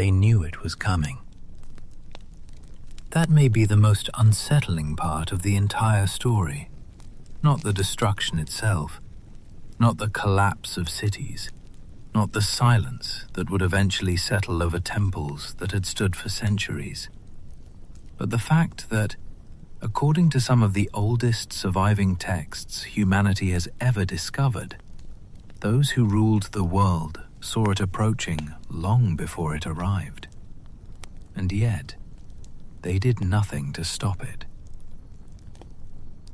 They knew it was coming. That may be the most unsettling part of the entire story. Not the destruction itself, not the collapse of cities, not the silence that would eventually settle over temples that had stood for centuries, but the fact that, according to some of the oldest surviving texts humanity has ever discovered, those who ruled the world saw it approaching long before it arrived. And yet, they did nothing to stop it.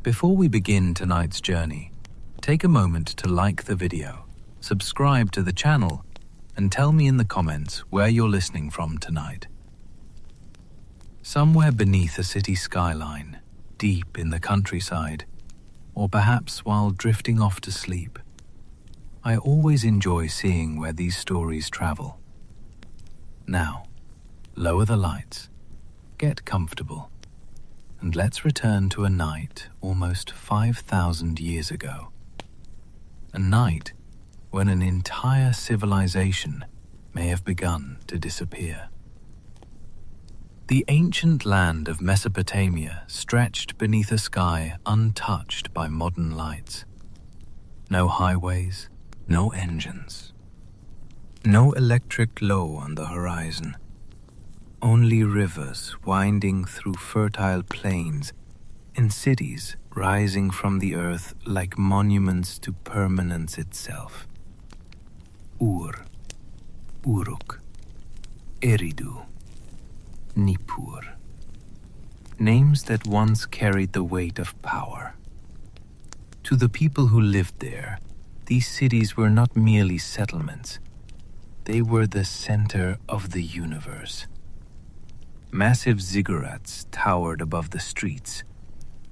Before we begin tonight's journey, take a moment to like the video, subscribe to the channel, and tell me in the comments where you're listening from tonight. Somewhere beneath a city skyline, deep in the countryside, or perhaps while drifting off to sleep, I always enjoy seeing where these stories travel. Now, lower the lights, get comfortable, and let's return to a night almost 5,000 years ago. A night when an entire civilization may have begun to disappear. The ancient land of Mesopotamia stretched beneath a sky untouched by modern lights. No highways, no engines, no electric glow on the horizon. Only rivers winding through fertile plains and cities rising from the earth like monuments to permanence itself. Ur, Uruk, Eridu, Nippur. Names that once carried the weight of power. To the people who lived there, these cities were not merely settlements. They were the center of the universe. Massive ziggurats towered above the streets.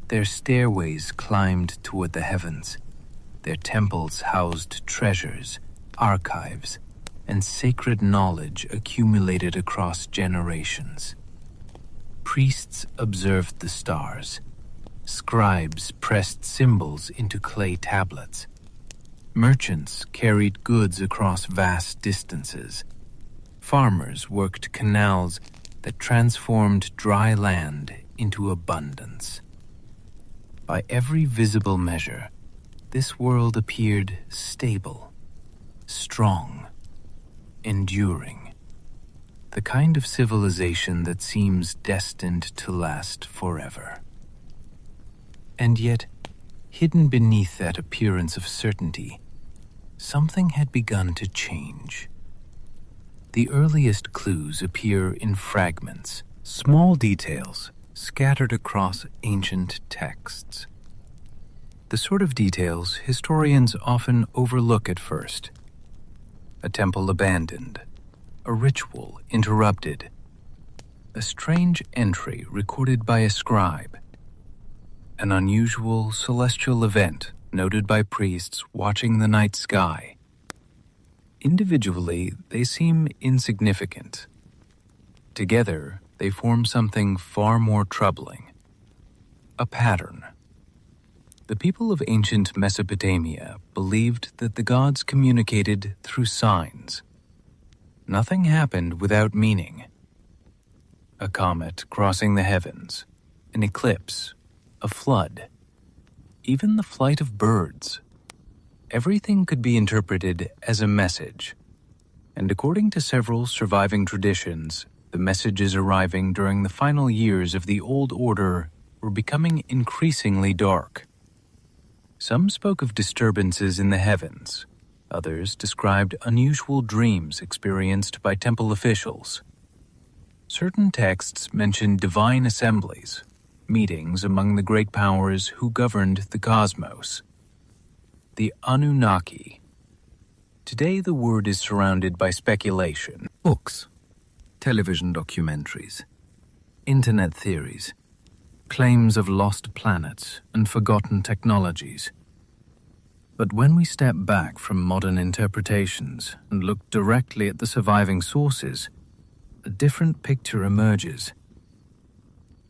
Their stairways climbed toward the heavens. Their temples housed treasures, archives, and sacred knowledge accumulated across generations. Priests observed the stars. Scribes pressed symbols into clay tablets. Merchants carried goods across vast distances. Farmers worked canals that transformed dry land into abundance. By every visible measure, this world appeared stable, strong, enduring, the kind of civilization that seems destined to last forever. And yet, hidden beneath that appearance of certainty, something had begun to change. The earliest clues appear in fragments, small details scattered across ancient texts. The sort of details historians often overlook at first. A temple abandoned, a ritual interrupted, a strange entry recorded by a scribe, an unusual celestial event noted by priests watching the night sky. Individually, they seem insignificant. Together, they form something far more troubling. A pattern. The people of ancient Mesopotamia believed that the gods communicated through signs. Nothing happened without meaning. A comet crossing the heavens, an eclipse, a flood, even the flight of birds. Everything could be interpreted as a message, and according to several surviving traditions, the messages arriving during the final years of the Old Order were becoming increasingly dark. Some spoke of disturbances in the heavens. Others described unusual dreams experienced by temple officials. Certain texts mentioned divine assemblies, meetings among the great powers who governed the cosmos. The Anunnaki. Today the word is surrounded by speculation. Books, television documentaries, internet theories, claims of lost planets and forgotten technologies. But when we step back from modern interpretations and look directly at the surviving sources, a different picture emerges.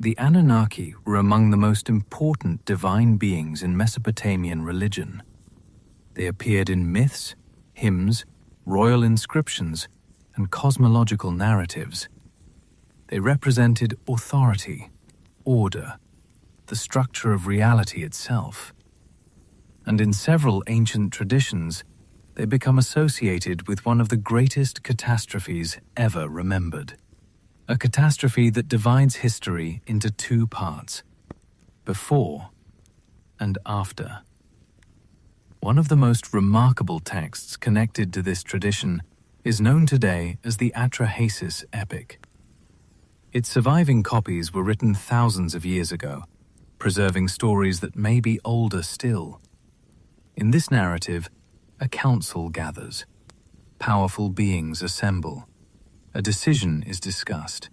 The Anunnaki were among the most important divine beings in Mesopotamian religion. They appeared in myths, hymns, royal inscriptions, and cosmological narratives. They represented authority, order, the structure of reality itself. And in several ancient traditions, they become associated with one of the greatest catastrophes ever remembered. A catastrophe that divides history into two parts: before and after. One of the most remarkable texts connected to this tradition is known today as the Atrahasis epic. Its surviving copies were written thousands of years ago, preserving stories that may be older still. In this narrative, a council gathers, powerful beings assemble, a decision is discussed,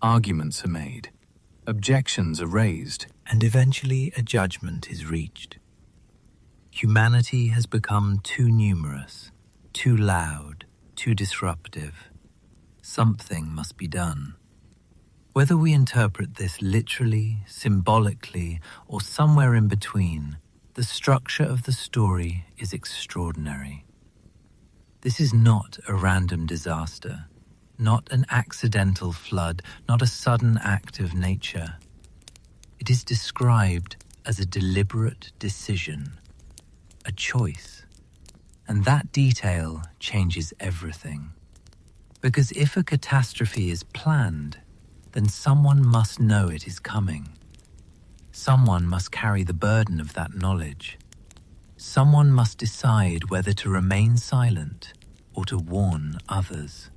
arguments are made, objections are raised, and eventually a judgment is reached. Humanity has become too numerous, too loud, too disruptive. Something must be done. Whether we interpret this literally, symbolically, or somewhere in between, the structure of the story is extraordinary. This is not a random disaster, not an accidental flood, not a sudden act of nature. It is described as a deliberate decision, a choice. And that detail changes everything. Because if a catastrophe is planned, then someone must know it is coming. Someone must carry the burden of that knowledge. Someone must decide whether to remain silent or to warn others.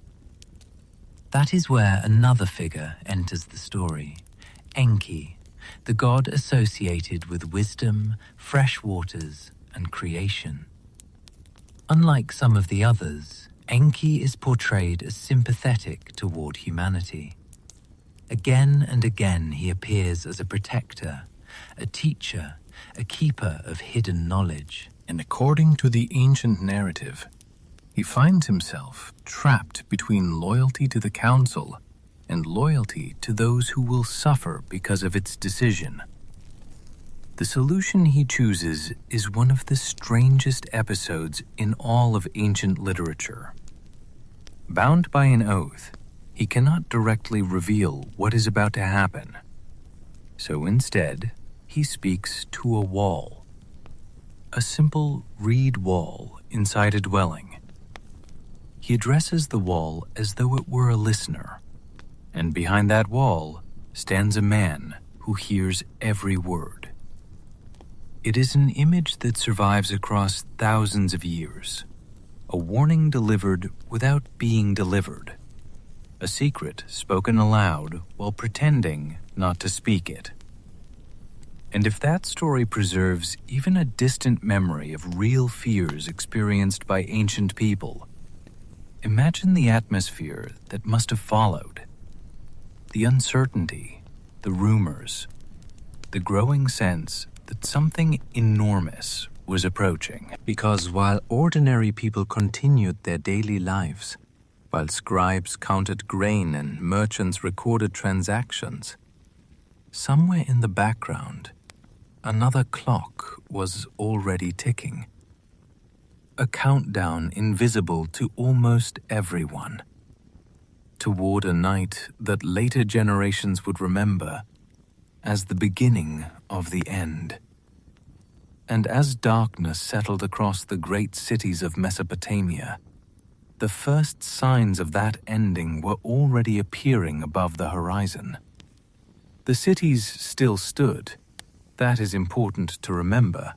That is where another figure enters the story, Enki, the god associated with wisdom, fresh waters, and creation. Unlike some of the others, Enki is portrayed as sympathetic toward humanity. Again and again he appears as a protector, a teacher, a keeper of hidden knowledge. And according to the ancient narrative, he finds himself trapped between loyalty to the council and loyalty to those who will suffer because of its decision. The solution he chooses is one of the strangest episodes in all of ancient literature. Bound by an oath, he cannot directly reveal what is about to happen. So instead, he speaks to a wall. A simple reed wall inside a dwelling. He addresses the wall as though it were a listener. And behind that wall stands a man who hears every word. It is an image that survives across thousands of years. A warning delivered without being delivered. A secret spoken aloud while pretending not to speak it. And if that story preserves even a distant memory of real fears experienced by ancient people, imagine the atmosphere that must have followed. The uncertainty, the rumors, the growing sense that something enormous was approaching. Because while ordinary people continued their daily lives, while scribes counted grain and merchants recorded transactions, somewhere in the background, another clock was already ticking. A countdown invisible to almost everyone, toward a night that later generations would remember as the beginning of the end. And as darkness settled across the great cities of Mesopotamia, the first signs of that ending were already appearing above the horizon. The cities still stood. That is important to remember.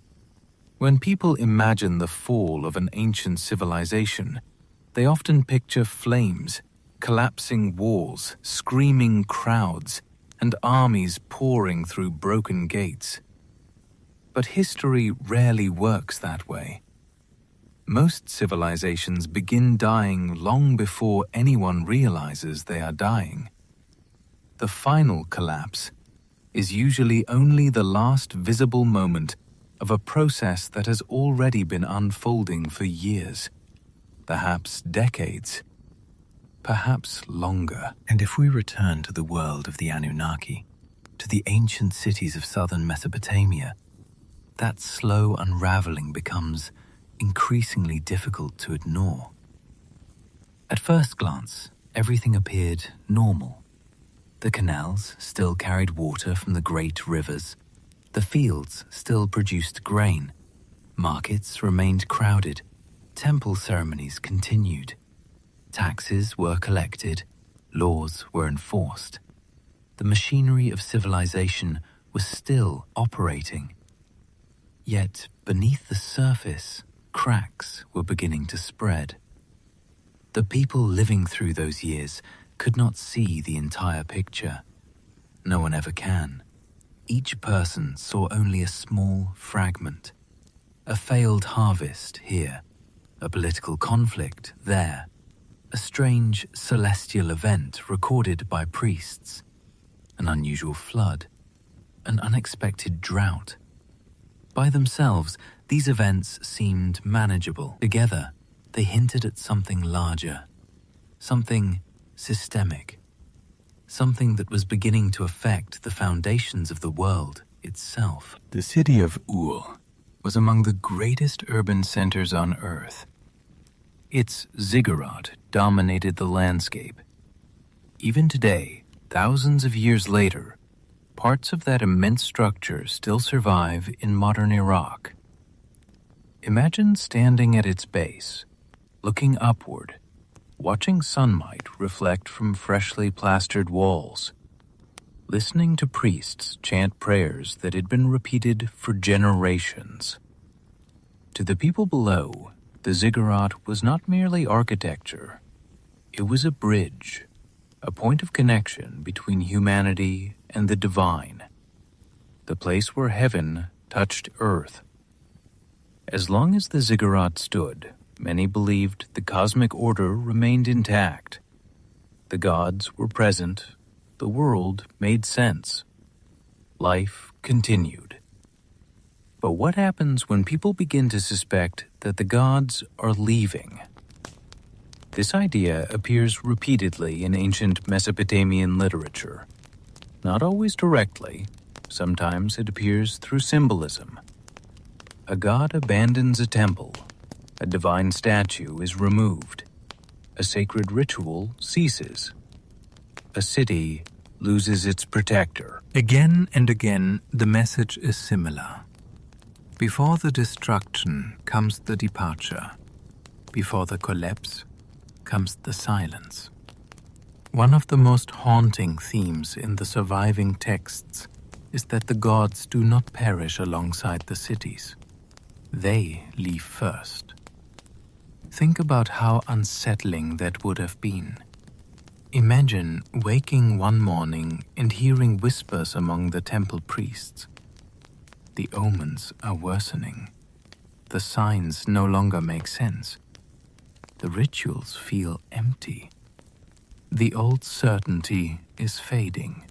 When people imagine the fall of an ancient civilization, they often picture flames, collapsing walls, screaming crowds, and armies pouring through broken gates. But history rarely works that way. Most civilizations begin dying long before anyone realizes they are dying. The final collapse is usually only the last visible moment of a process that has already been unfolding for years, perhaps decades, perhaps longer. And if we return to the world of the Anunnaki, to the ancient cities of southern Mesopotamia, that slow unraveling becomes increasingly difficult to ignore. At first glance, everything appeared normal. The canals still carried water from the great rivers. The fields still produced grain. Markets remained crowded. Temple ceremonies continued. Taxes were collected. Laws were enforced. The machinery of civilization was still operating. Yet, beneath the surface, cracks were beginning to spread. The people living through those years could not see the entire picture. No one ever can. Each person saw only a small fragment. A failed harvest here, a political conflict there, a strange celestial event recorded by priests, an unusual flood, an unexpected drought. By themselves, these events seemed manageable. Together, they hinted at something larger, something systemic, something that was beginning to affect the foundations of the world itself. The city of Ur was among the greatest urban centers on Earth. Its ziggurat dominated the landscape. Even today, thousands of years later, parts of that immense structure still survive in modern Iraq. Imagine standing at its base, looking upward, watching sunlight reflect from freshly plastered walls, listening to priests chant prayers that had been repeated for generations. To the people below, the ziggurat was not merely architecture. It was a bridge, a point of connection between humanity and the divine, the place where heaven touched earth. As long as the ziggurat stood, many believed the cosmic order remained intact. The gods were present, the world made sense. Life continued. But what happens when people begin to suspect that the gods are leaving? This idea appears repeatedly in ancient Mesopotamian literature. Not always directly, sometimes it appears through symbolism. A god abandons a temple. A divine statue is removed. A sacred ritual ceases. A city loses its protector. Again and again, the message is similar. Before the destruction comes the departure. Before the collapse comes the silence. One of the most haunting themes in the surviving texts is that the gods do not perish alongside the cities. They leave first. Think about how unsettling that would have been. Imagine waking one morning and hearing whispers among the temple priests. The omens are worsening. The signs no longer make sense. The rituals feel empty. The old certainty is fading.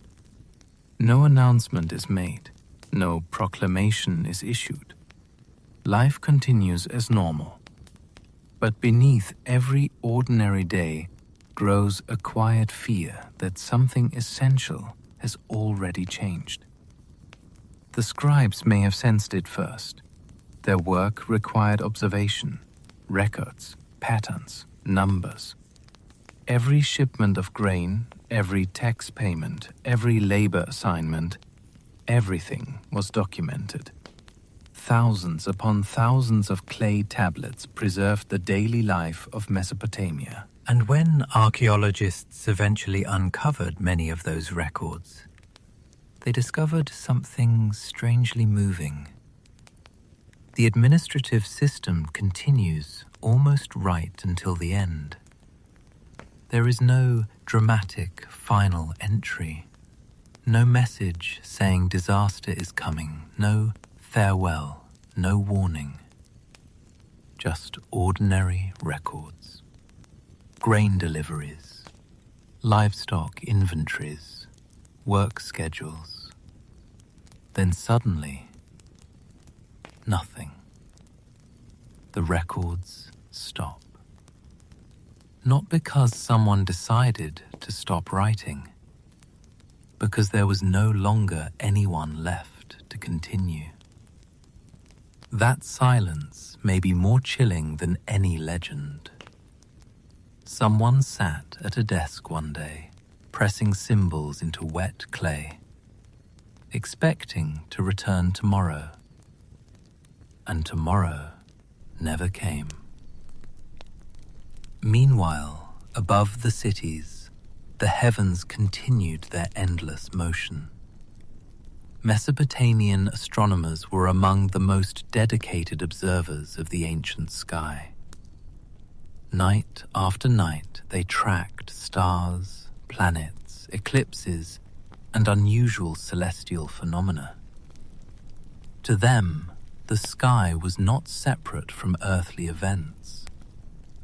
No announcement is made. No proclamation is issued. Life continues as normal. But beneath every ordinary day grows a quiet fear that something essential has already changed. The scribes may have sensed it first. Their work required observation, records, patterns, numbers. Every shipment of grain, every tax payment, every labor assignment, everything was documented. Thousands upon thousands of clay tablets preserved the daily life of Mesopotamia. And when archaeologists eventually uncovered many of those records, they discovered something strangely moving. The administrative system continues almost right until the end. There is no dramatic final entry, no message saying disaster is coming, no farewell, no warning. Just ordinary records. Grain deliveries, livestock inventories, work schedules. Then suddenly, nothing. The records stop. Not because someone decided to stop writing, because there was no longer anyone left to continue. That silence may be more chilling than any legend. Someone sat at a desk one day, pressing symbols into wet clay, expecting to return tomorrow. And tomorrow never came. Meanwhile, above the cities, the heavens continued their endless motion. Mesopotamian astronomers were among the most dedicated observers of the ancient sky. Night after night, they tracked stars, planets, eclipses, and unusual celestial phenomena. To them, the sky was not separate from earthly events.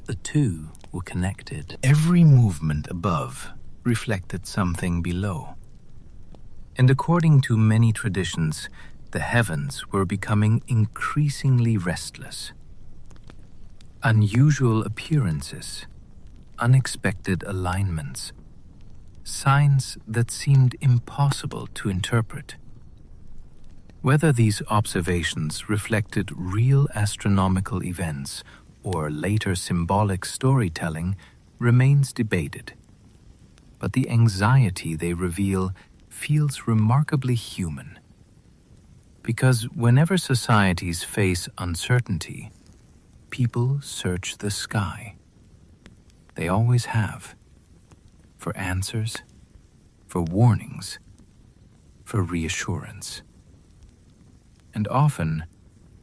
The two were connected. Every movement above reflected something below. And according to many traditions, the heavens were becoming increasingly restless. Unusual appearances, unexpected alignments, signs that seemed impossible to interpret. Whether these observations reflected real astronomical events or later symbolic storytelling remains debated. But the anxiety they reveal feels remarkably human. Because whenever societies face uncertainty, people search the sky. They always have. For answers, for warnings, for reassurance. And often,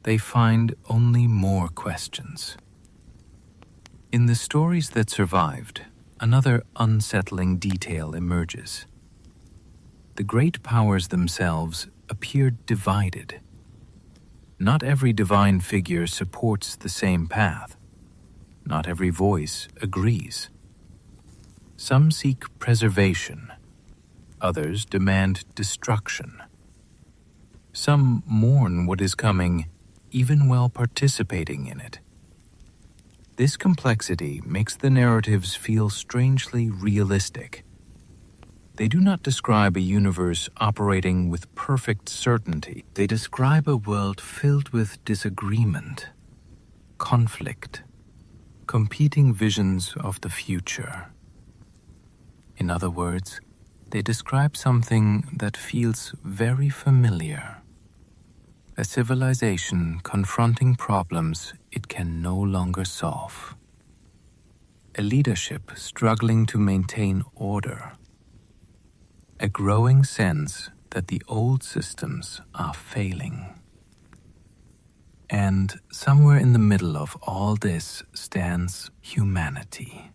they find only more questions. In the stories that survived, another unsettling detail emerges. The great powers themselves appeared divided. Not every divine figure supports the same path. Not every voice agrees. Some seek preservation. Others demand destruction. Some mourn what is coming, even while participating in it. This complexity makes the narratives feel strangely realistic. They do not describe a universe operating with perfect certainty. They describe a world filled with disagreement, conflict, competing visions of the future. In other words, they describe something that feels very familiar. A civilization confronting problems it can no longer solve. A leadership struggling to maintain order. A growing sense that the old systems are failing. And somewhere in the middle of all this stands humanity,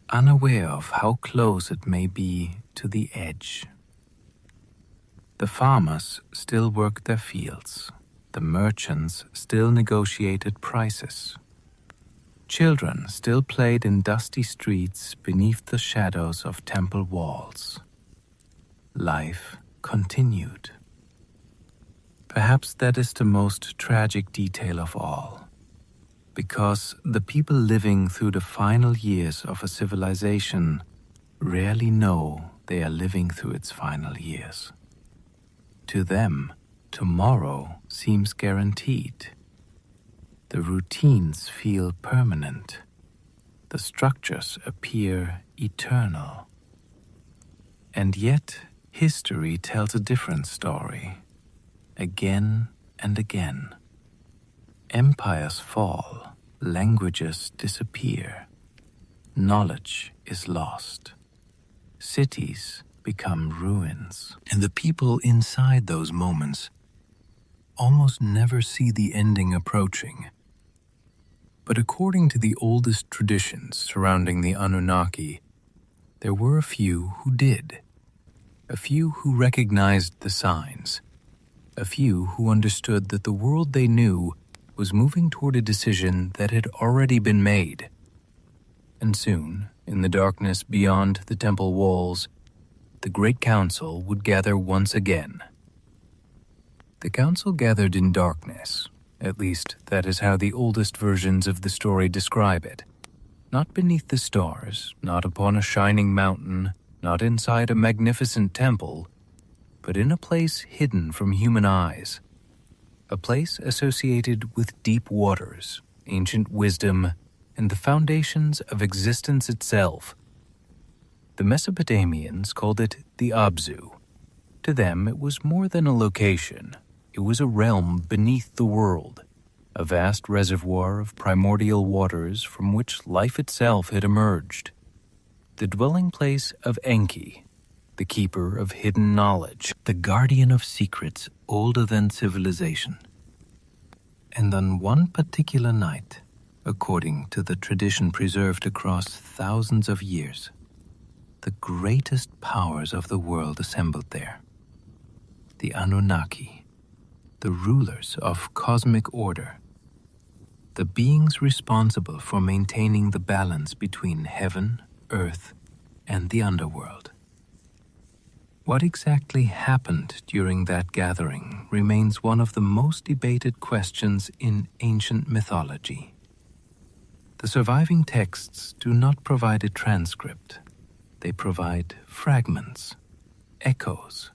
unaware of how close it may be to the edge. The farmers still worked their fields. The merchants still negotiated prices. Children still played in dusty streets beneath the shadows of temple walls. Life continued. Perhaps that is the most tragic detail of all, because the people living through the final years of a civilization rarely know they are living through its final years. To them, tomorrow seems guaranteed. The routines feel permanent. The structures appear eternal. And yet, history tells a different story, again and again. Empires fall, languages disappear, knowledge is lost, cities become ruins, and the people inside those moments almost never see the ending approaching. But according to the oldest traditions surrounding the Anunnaki, there were a few who did. A few who recognized the signs. A few who understood that the world they knew was moving toward a decision that had already been made. And soon, in the darkness beyond the temple walls, the Great Council would gather once again. The council gathered in darkness. At least, that is how the oldest versions of the story describe it. Not beneath the stars, not upon a shining mountain, not inside a magnificent temple, but in a place hidden from human eyes. A place associated with deep waters, ancient wisdom, and the foundations of existence itself. The Mesopotamians called it the Abzu. To them, it was more than a location. It was a realm beneath the world, a vast reservoir of primordial waters from which life itself had emerged. The dwelling place of Enki, the keeper of hidden knowledge, the guardian of secrets older than civilization. And on one particular night, according to the tradition preserved across thousands of years, the greatest powers of the world assembled there. The Anunnaki, the rulers of cosmic order, the beings responsible for maintaining the balance between heaven, earth, and the underworld. What exactly happened during that gathering remains one of the most debated questions in ancient mythology. The surviving texts do not provide a transcript. They provide fragments, echoes,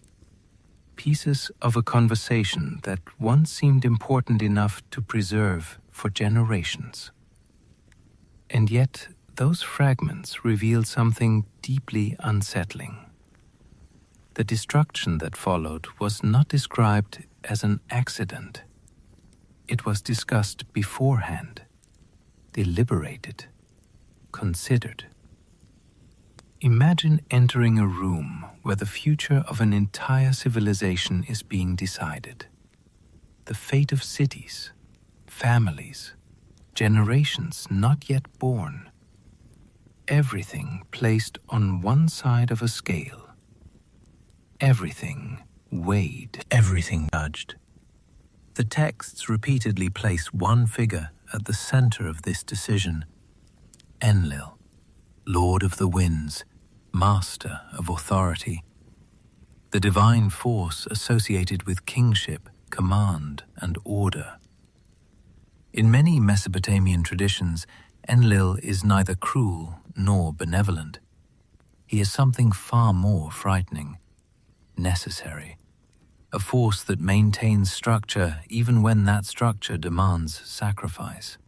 pieces of a conversation that once seemed important enough to preserve for generations. And yet, those fragments reveal something deeply unsettling. The destruction that followed was not described as an accident. It was discussed beforehand, deliberated, considered. Imagine entering a room where the future of an entire civilization is being decided. The fate of cities, families, generations not yet born. Everything placed on one side of a scale. Everything weighed, everything judged. The texts repeatedly place one figure at the center of this decision: Enlil, Lord of the Winds, Master of Authority, the divine force associated with kingship, command, and order. In many Mesopotamian traditions, Enlil is neither cruel nor benevolent. He is something far more frightening, necessary, a force that maintains structure even when that structure demands sacrifice.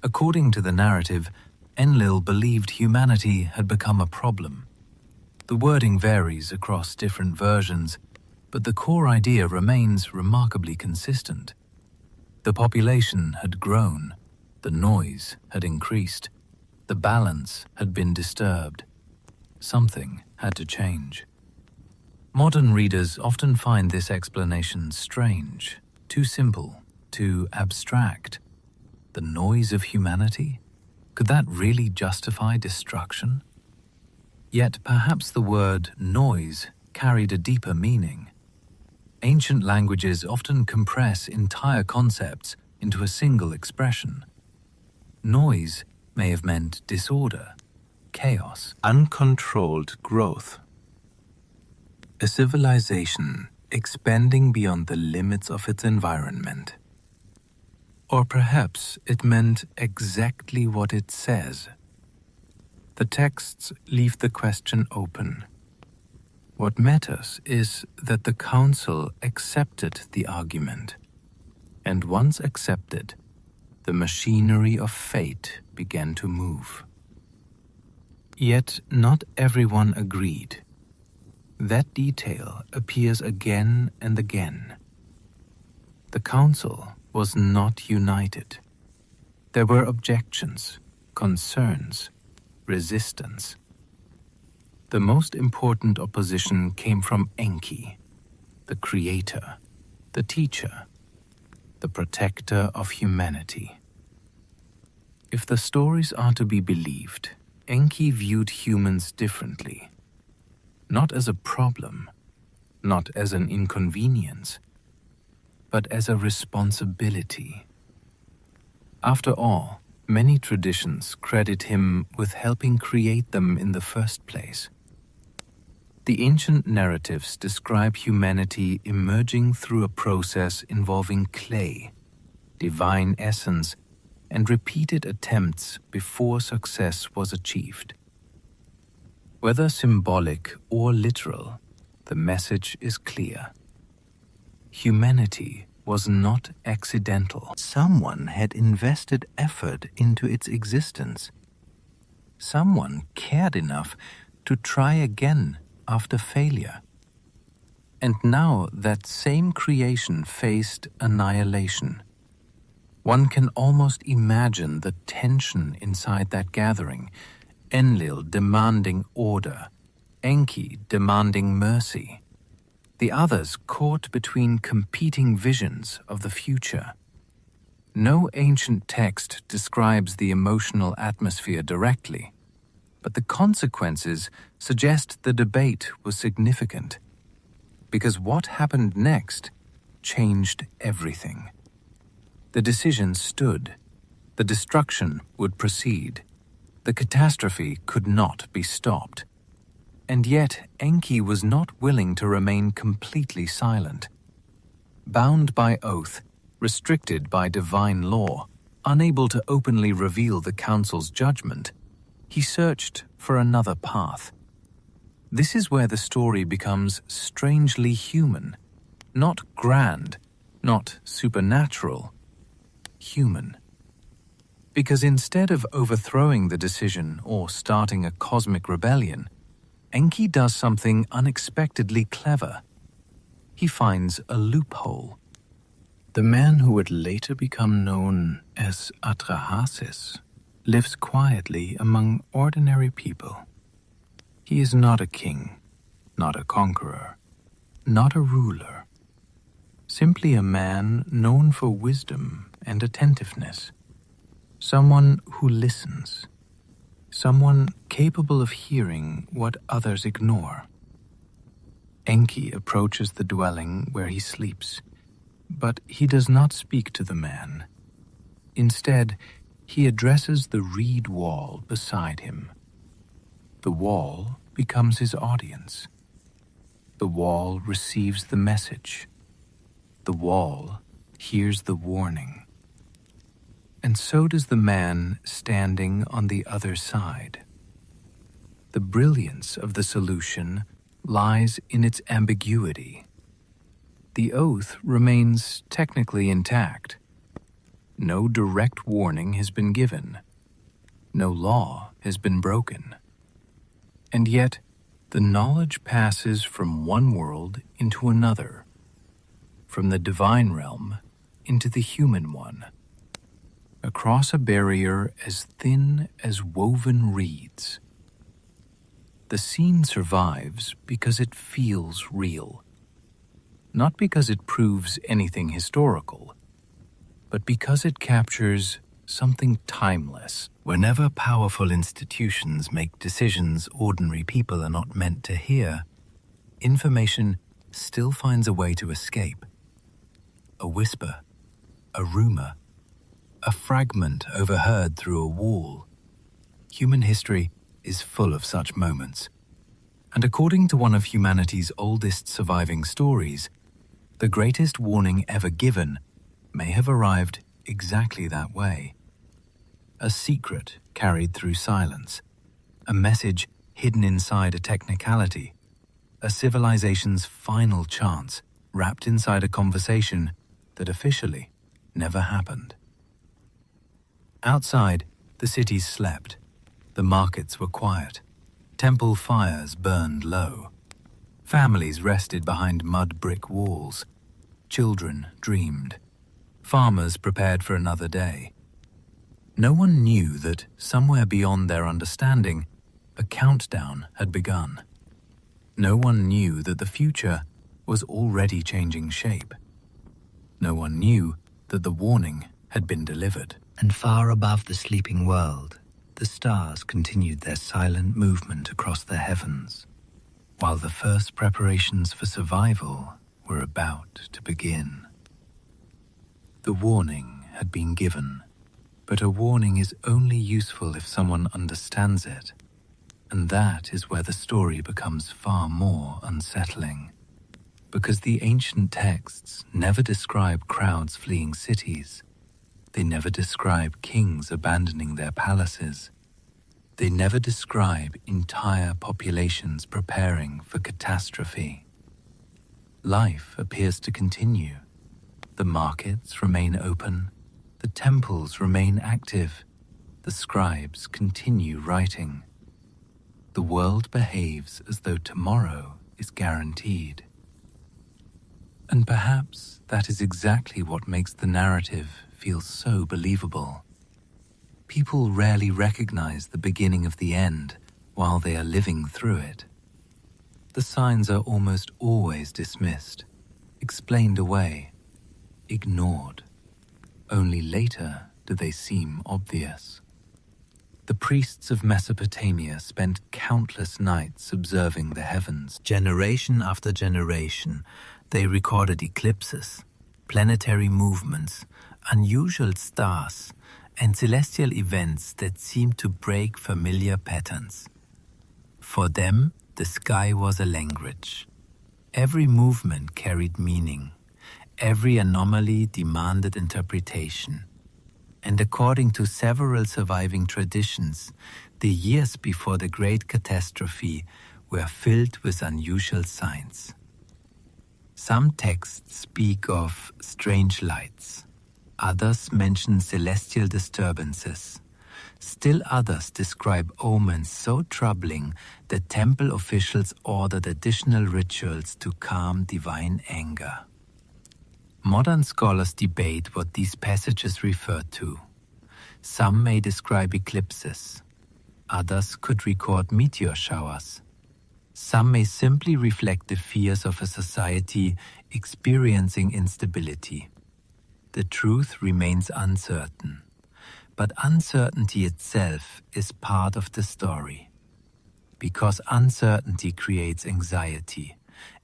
According to the narrative, Enlil believed humanity had become a problem. The wording varies across different versions, but the core idea remains remarkably consistent. The population had grown, the noise had increased, the balance had been disturbed. Something had to change. Modern readers often find this explanation strange, too simple, too abstract. The noise of humanity? Could that really justify destruction? Yet perhaps the word noise carried a deeper meaning. Ancient languages often compress entire concepts into a single expression. Noise may have meant disorder, chaos, uncontrolled growth. A civilization expanding beyond the limits of its environment. Or perhaps it meant exactly what it says. The texts leave the question open. What matters is that the council accepted the argument, and once accepted, the machinery of fate began to move. Yet not everyone agreed. That detail appears again and again. The council was not united. There were objections, concerns, resistance. The most important opposition came from Enki, the creator, the teacher, the protector of humanity. If the stories are to be believed, Enki viewed humans differently. Not as a problem, not as an inconvenience, but as a responsibility. After all, many traditions credit him with helping create them in the first place. The ancient narratives describe humanity emerging through a process involving clay, divine essence, and repeated attempts before success was achieved. Whether symbolic or literal, the message is clear. Humanity was not accidental. Someone had invested effort into its existence. Someone cared enough to try again after failure. And now that same creation faced annihilation. One can almost imagine the tension inside that gathering. Enlil demanding order, Enki demanding mercy. The others caught between competing visions of the future. No ancient text describes the emotional atmosphere directly, but the consequences suggest the debate was significant, because what happened next changed everything. The decision stood. The destruction would proceed. The catastrophe could not be stopped. And yet Enki was not willing to remain completely silent. Bound by oath, restricted by divine law, unable to openly reveal the council's judgment, he searched for another path. This is where the story becomes strangely human, not grand, not supernatural, human. Because instead of overthrowing the decision or starting a cosmic rebellion, Enki does something unexpectedly clever. He finds a loophole. The man who would later become known as Atrahasis lives quietly among ordinary people. He is not a king, not a conqueror, not a ruler. Simply a man known for wisdom and attentiveness. Someone who listens. Someone capable of hearing what others ignore. Enki approaches the dwelling where he sleeps, but he does not speak to the man. Instead, he addresses the reed wall beside him. The wall becomes his audience. The wall receives the message. The wall hears the warning. And so does the man standing on the other side. The brilliance of the solution lies in its ambiguity. The oath remains technically intact. No direct warning has been given. No law has been broken. And yet, the knowledge passes from one world into another, from the divine realm into the human one, across a barrier as thin as woven reeds. The scene survives because it feels real, not because it proves anything historical, but because it captures something timeless. Whenever powerful institutions make decisions ordinary people are not meant to hear, information still finds a way to escape. A whisper, a rumor, a fragment overheard through a wall. Human history is full of such moments. And according to one of humanity's oldest surviving stories, the greatest warning ever given may have arrived exactly that way. A secret carried through silence, a message hidden inside a technicality, a civilization's final chance wrapped inside a conversation that officially never happened. Outside, the cities slept. The markets were quiet. Temple fires burned low. Families rested behind mud brick walls. Children dreamed. Farmers prepared for another day. No one knew that somewhere beyond their understanding, a countdown had begun. No one knew that the future was already changing shape. No one knew that the warning had been delivered. And far above the sleeping world, the stars continued their silent movement across the heavens, while the first preparations for survival were about to begin. The warning had been given, but a warning is only useful if someone understands it, and that is where the story becomes far more unsettling, because the ancient texts never describe crowds fleeing cities. They never describe kings abandoning their palaces. They never describe entire populations preparing for catastrophe. Life appears to continue, The markets remain open, the temples remain active, the scribes continue writing. The world behaves as though tomorrow is guaranteed. And perhaps that is exactly what makes the narrative feel so believable. People rarely recognize the beginning of the end while they are living through it. The signs are almost always dismissed, explained away, ignored. Only later do they seem obvious. The priests of Mesopotamia spent countless nights observing the heavens. Generation after generation, they recorded eclipses, planetary movements, unusual stars, and celestial events that seemed to break familiar patterns. For them, the sky was a language. Every movement carried meaning. Every anomaly demanded interpretation. And according to several surviving traditions, the years before the Great Catastrophe were filled with unusual signs. Some texts speak of strange lights. Others mention celestial disturbances. Still others describe omens so troubling that temple officials ordered additional rituals to calm divine anger. Modern scholars debate what these passages refer to. Some may describe eclipses. Others could record meteor showers. Some may simply reflect the fears of a society experiencing instability. The truth remains uncertain, but uncertainty itself is part of the story. Because uncertainty creates anxiety,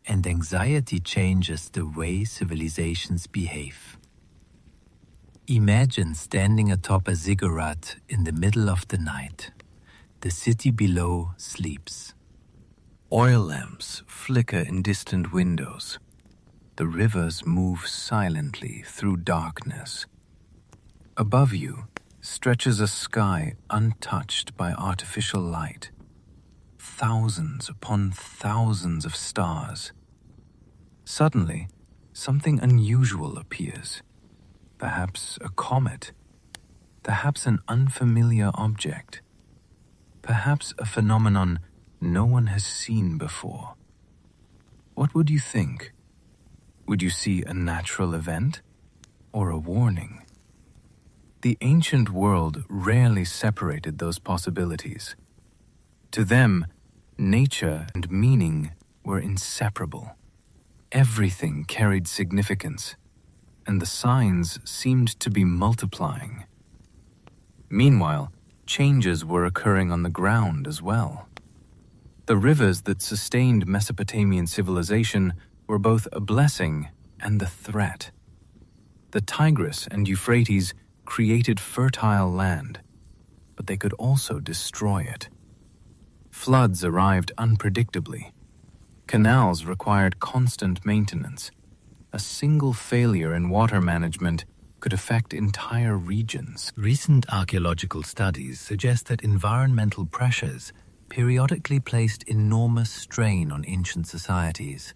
and anxiety changes the way civilizations behave. Imagine standing atop a ziggurat in the middle of the night. The city below sleeps. Oil lamps flicker in distant windows. The rivers move silently through darkness. Above you stretches a sky untouched by artificial light. Thousands upon thousands of stars. Suddenly, something unusual appears. Perhaps a comet. Perhaps an unfamiliar object. Perhaps a phenomenon no one has seen before. What would you think? Would you see a natural event or a warning? The ancient world rarely separated those possibilities. To them, nature and meaning were inseparable. Everything carried significance, and the signs seemed to be multiplying. Meanwhile, changes were occurring on the ground as well. The rivers that sustained Mesopotamian civilization were both a blessing and a threat. The Tigris and Euphrates created fertile land, but they could also destroy it. Floods arrived unpredictably. Canals required constant maintenance. A single failure in water management could affect entire regions. Recent archaeological studies suggest that environmental pressures periodically placed enormous strain on ancient societies.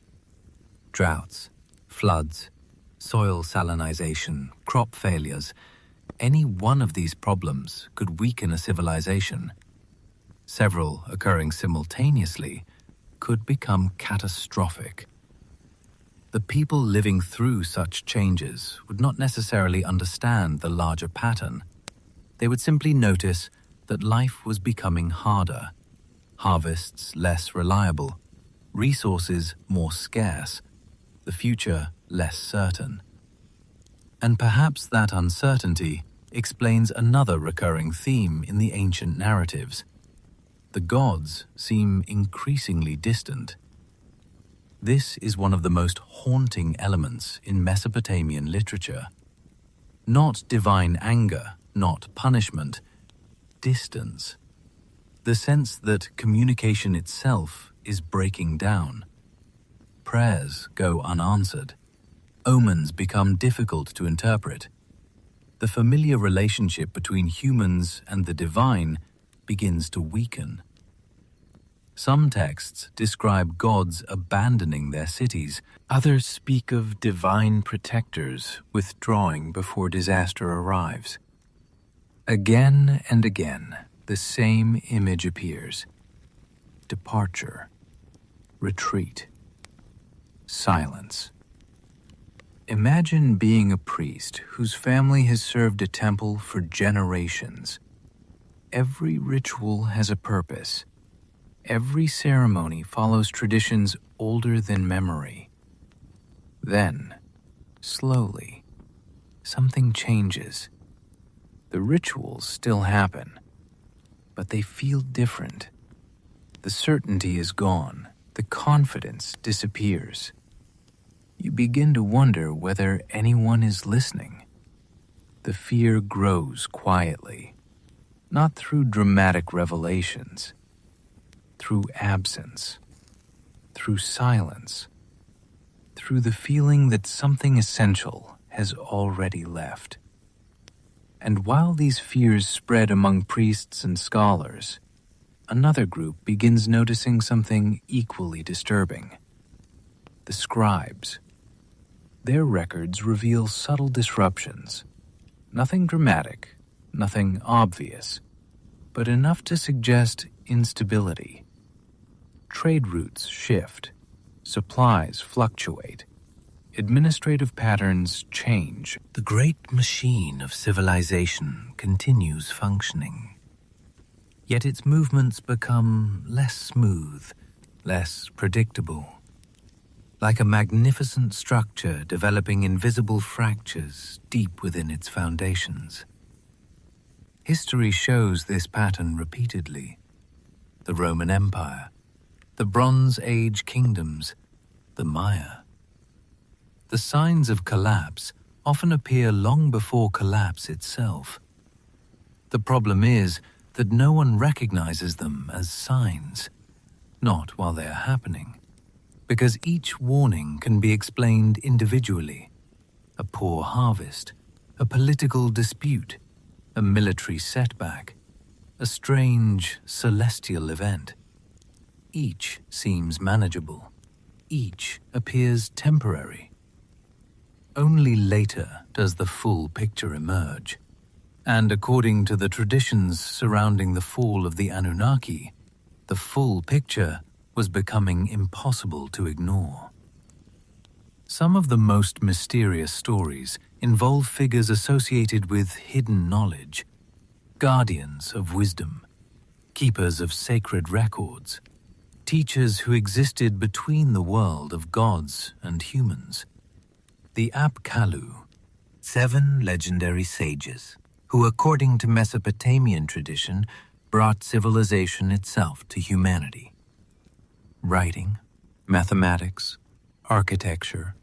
Droughts, floods, soil salinization, crop failures, any one of these problems could weaken a civilization. Several occurring simultaneously could become catastrophic. The people living through such changes would not necessarily understand the larger pattern. They would simply notice that life was becoming harder, harvests less reliable, resources more scarce, the future less certain. And perhaps that uncertainty explains another recurring theme in the ancient narratives. The gods seem increasingly distant. This is one of the most haunting elements in Mesopotamian literature. Not divine anger, not punishment, distance. The sense that communication itself is breaking down. Prayers go unanswered. Omens become difficult to interpret. The familiar relationship between humans and the divine begins to weaken. Some texts describe gods abandoning their cities. Others speak of divine protectors withdrawing before disaster arrives. Again and again, the same image appears: departure, retreat, silence. Imagine being a priest whose family has served a temple for generations. Every ritual has a purpose. Every ceremony follows traditions older than memory. Then, slowly, something changes. The rituals still happen, but they feel different. The certainty is gone. The confidence disappears. You begin to wonder whether anyone is listening. The fear grows quietly, not through dramatic revelations, through absence, through silence, through the feeling that something essential has already left. And while these fears spread among priests and scholars, another group begins noticing something equally disturbing: the scribes. Their records reveal subtle disruptions, nothing dramatic, nothing obvious, but enough to suggest instability. Trade routes shift, supplies fluctuate, administrative patterns change. The great machine of civilization continues functioning. Yet its movements become less smooth, less predictable. Like a magnificent structure developing invisible fractures deep within its foundations. History shows this pattern repeatedly. The Roman Empire, the Bronze Age kingdoms, the Maya. The signs of collapse often appear long before collapse itself. The problem is that no one recognizes them as signs, not while they are happening, because each warning can be explained individually. A poor harvest, a political dispute, a military setback, a strange celestial event. Each seems manageable. Each appears temporary. Only later does the full picture emerge. And according to the traditions surrounding the fall of the Anunnaki, the full picture was becoming impossible to ignore. Some of the most mysterious stories involve figures associated with hidden knowledge, guardians of wisdom, keepers of sacred records, teachers who existed between the world of gods and humans. The Apkallu, 7 legendary sages, who according to Mesopotamian tradition brought civilization itself to humanity. Writing, mathematics, architecture,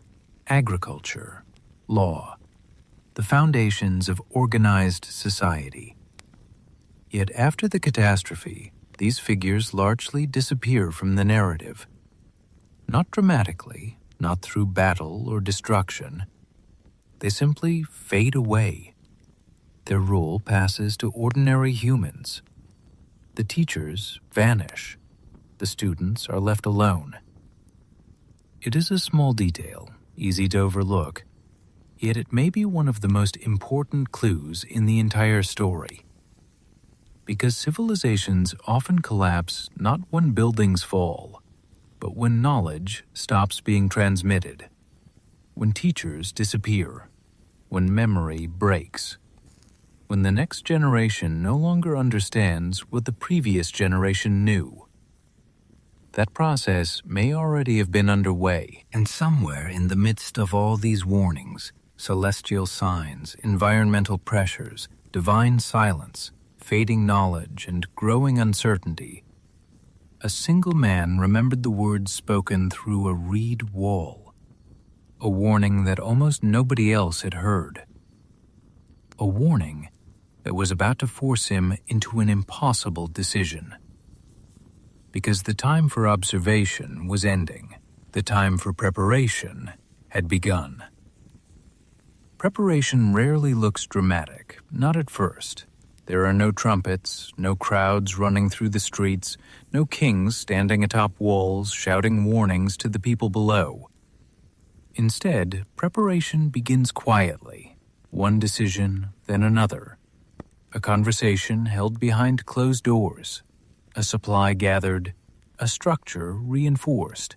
agriculture, law, the foundations of organized society. Yet after the catastrophe, these figures largely disappear from the narrative. Not dramatically, not through battle or destruction. They simply fade away. Their rule passes to ordinary humans. The teachers vanish. The students are left alone. It is a small detail, easy to overlook, yet it may be one of the most important clues in the entire story. Because civilizations often collapse not when buildings fall, but when knowledge stops being transmitted, when teachers disappear, when memory breaks, when the next generation no longer understands what the previous generation knew. That process may already have been underway, and somewhere in the midst of all these warnings, celestial signs, environmental pressures, divine silence, fading knowledge, and growing uncertainty, a single man remembered the words spoken through a reed wall, a warning that almost nobody else had heard, a warning that was about to force him into an impossible decision. Because the time for observation was ending, the time for preparation had begun. Preparation rarely looks dramatic, not at first. There are no trumpets, no crowds running through the streets, no kings standing atop walls shouting warnings to the people below. Instead, preparation begins quietly, one decision, then another. A conversation held behind closed doors, a supply gathered, a structure reinforced,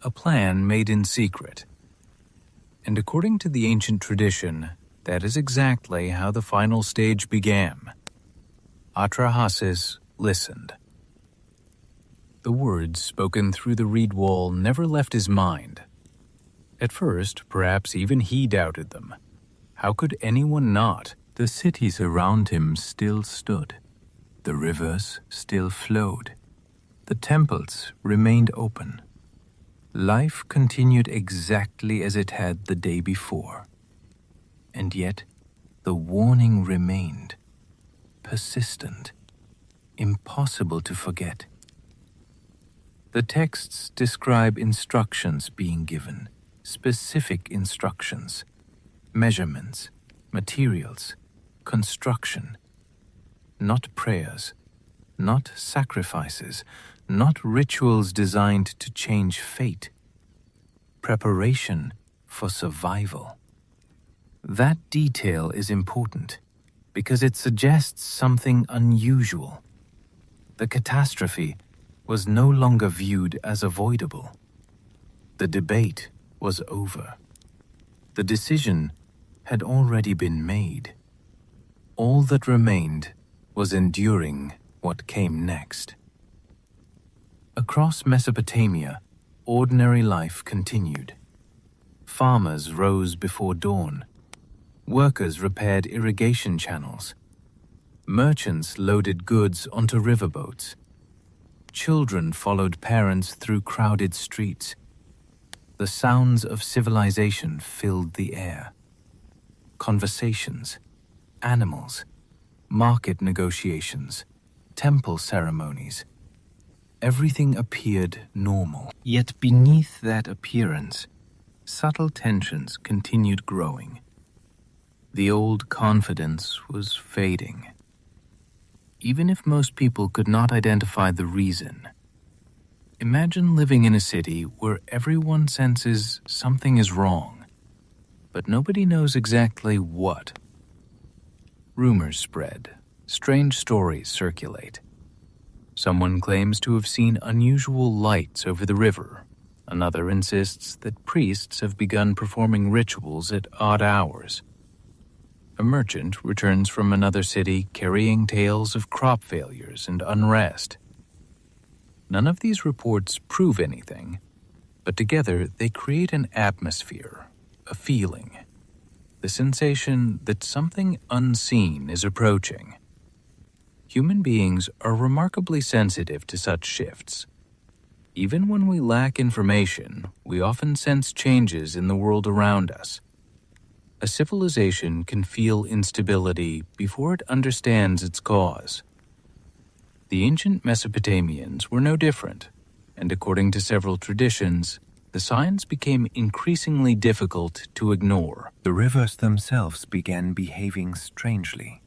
a plan made in secret. And according to the ancient tradition, that is exactly how the final stage began. Atrahasis listened. The words spoken through the reed wall never left his mind. At first, perhaps even he doubted them. How could anyone not? The cities around him still stood. The rivers still flowed. The temples remained open. Life continued exactly as it had the day before. And yet, the warning remained, persistent, impossible to forget. The texts describe instructions being given, specific instructions, measurements, materials, construction, not prayers, not sacrifices, not rituals designed to change fate. Preparation for survival. That detail is important because it suggests something unusual. The catastrophe was no longer viewed as avoidable. The debate was over. The decision had already been made. All that remained was enduring what came next. Across Mesopotamia, ordinary life continued. Farmers rose before dawn. Workers repaired irrigation channels. Merchants loaded goods onto riverboats. Children followed parents through crowded streets. The sounds of civilization filled the air. Conversations, animals, market negotiations, temple ceremonies. Everything appeared normal. Yet beneath that appearance, subtle tensions continued growing. The old confidence was fading. Even if most people could not identify the reason, imagine living in a city where everyone senses something is wrong, but nobody knows exactly what. Rumors spread, strange stories circulate. Someone claims to have seen unusual lights over the river. Another insists that priests have begun performing rituals at odd hours. A merchant returns from another city carrying tales of crop failures and unrest. None of these reports prove anything, but together they create an atmosphere, a feeling, the sensation that something unseen is approaching. Human beings are remarkably sensitive to such shifts. Even when we lack information, we often sense changes in the world around us. A civilization can feel instability before it understands its cause. The ancient Mesopotamians were no different, and according to several traditions, the signs became increasingly difficult to ignore. The rivers themselves began behaving strangely.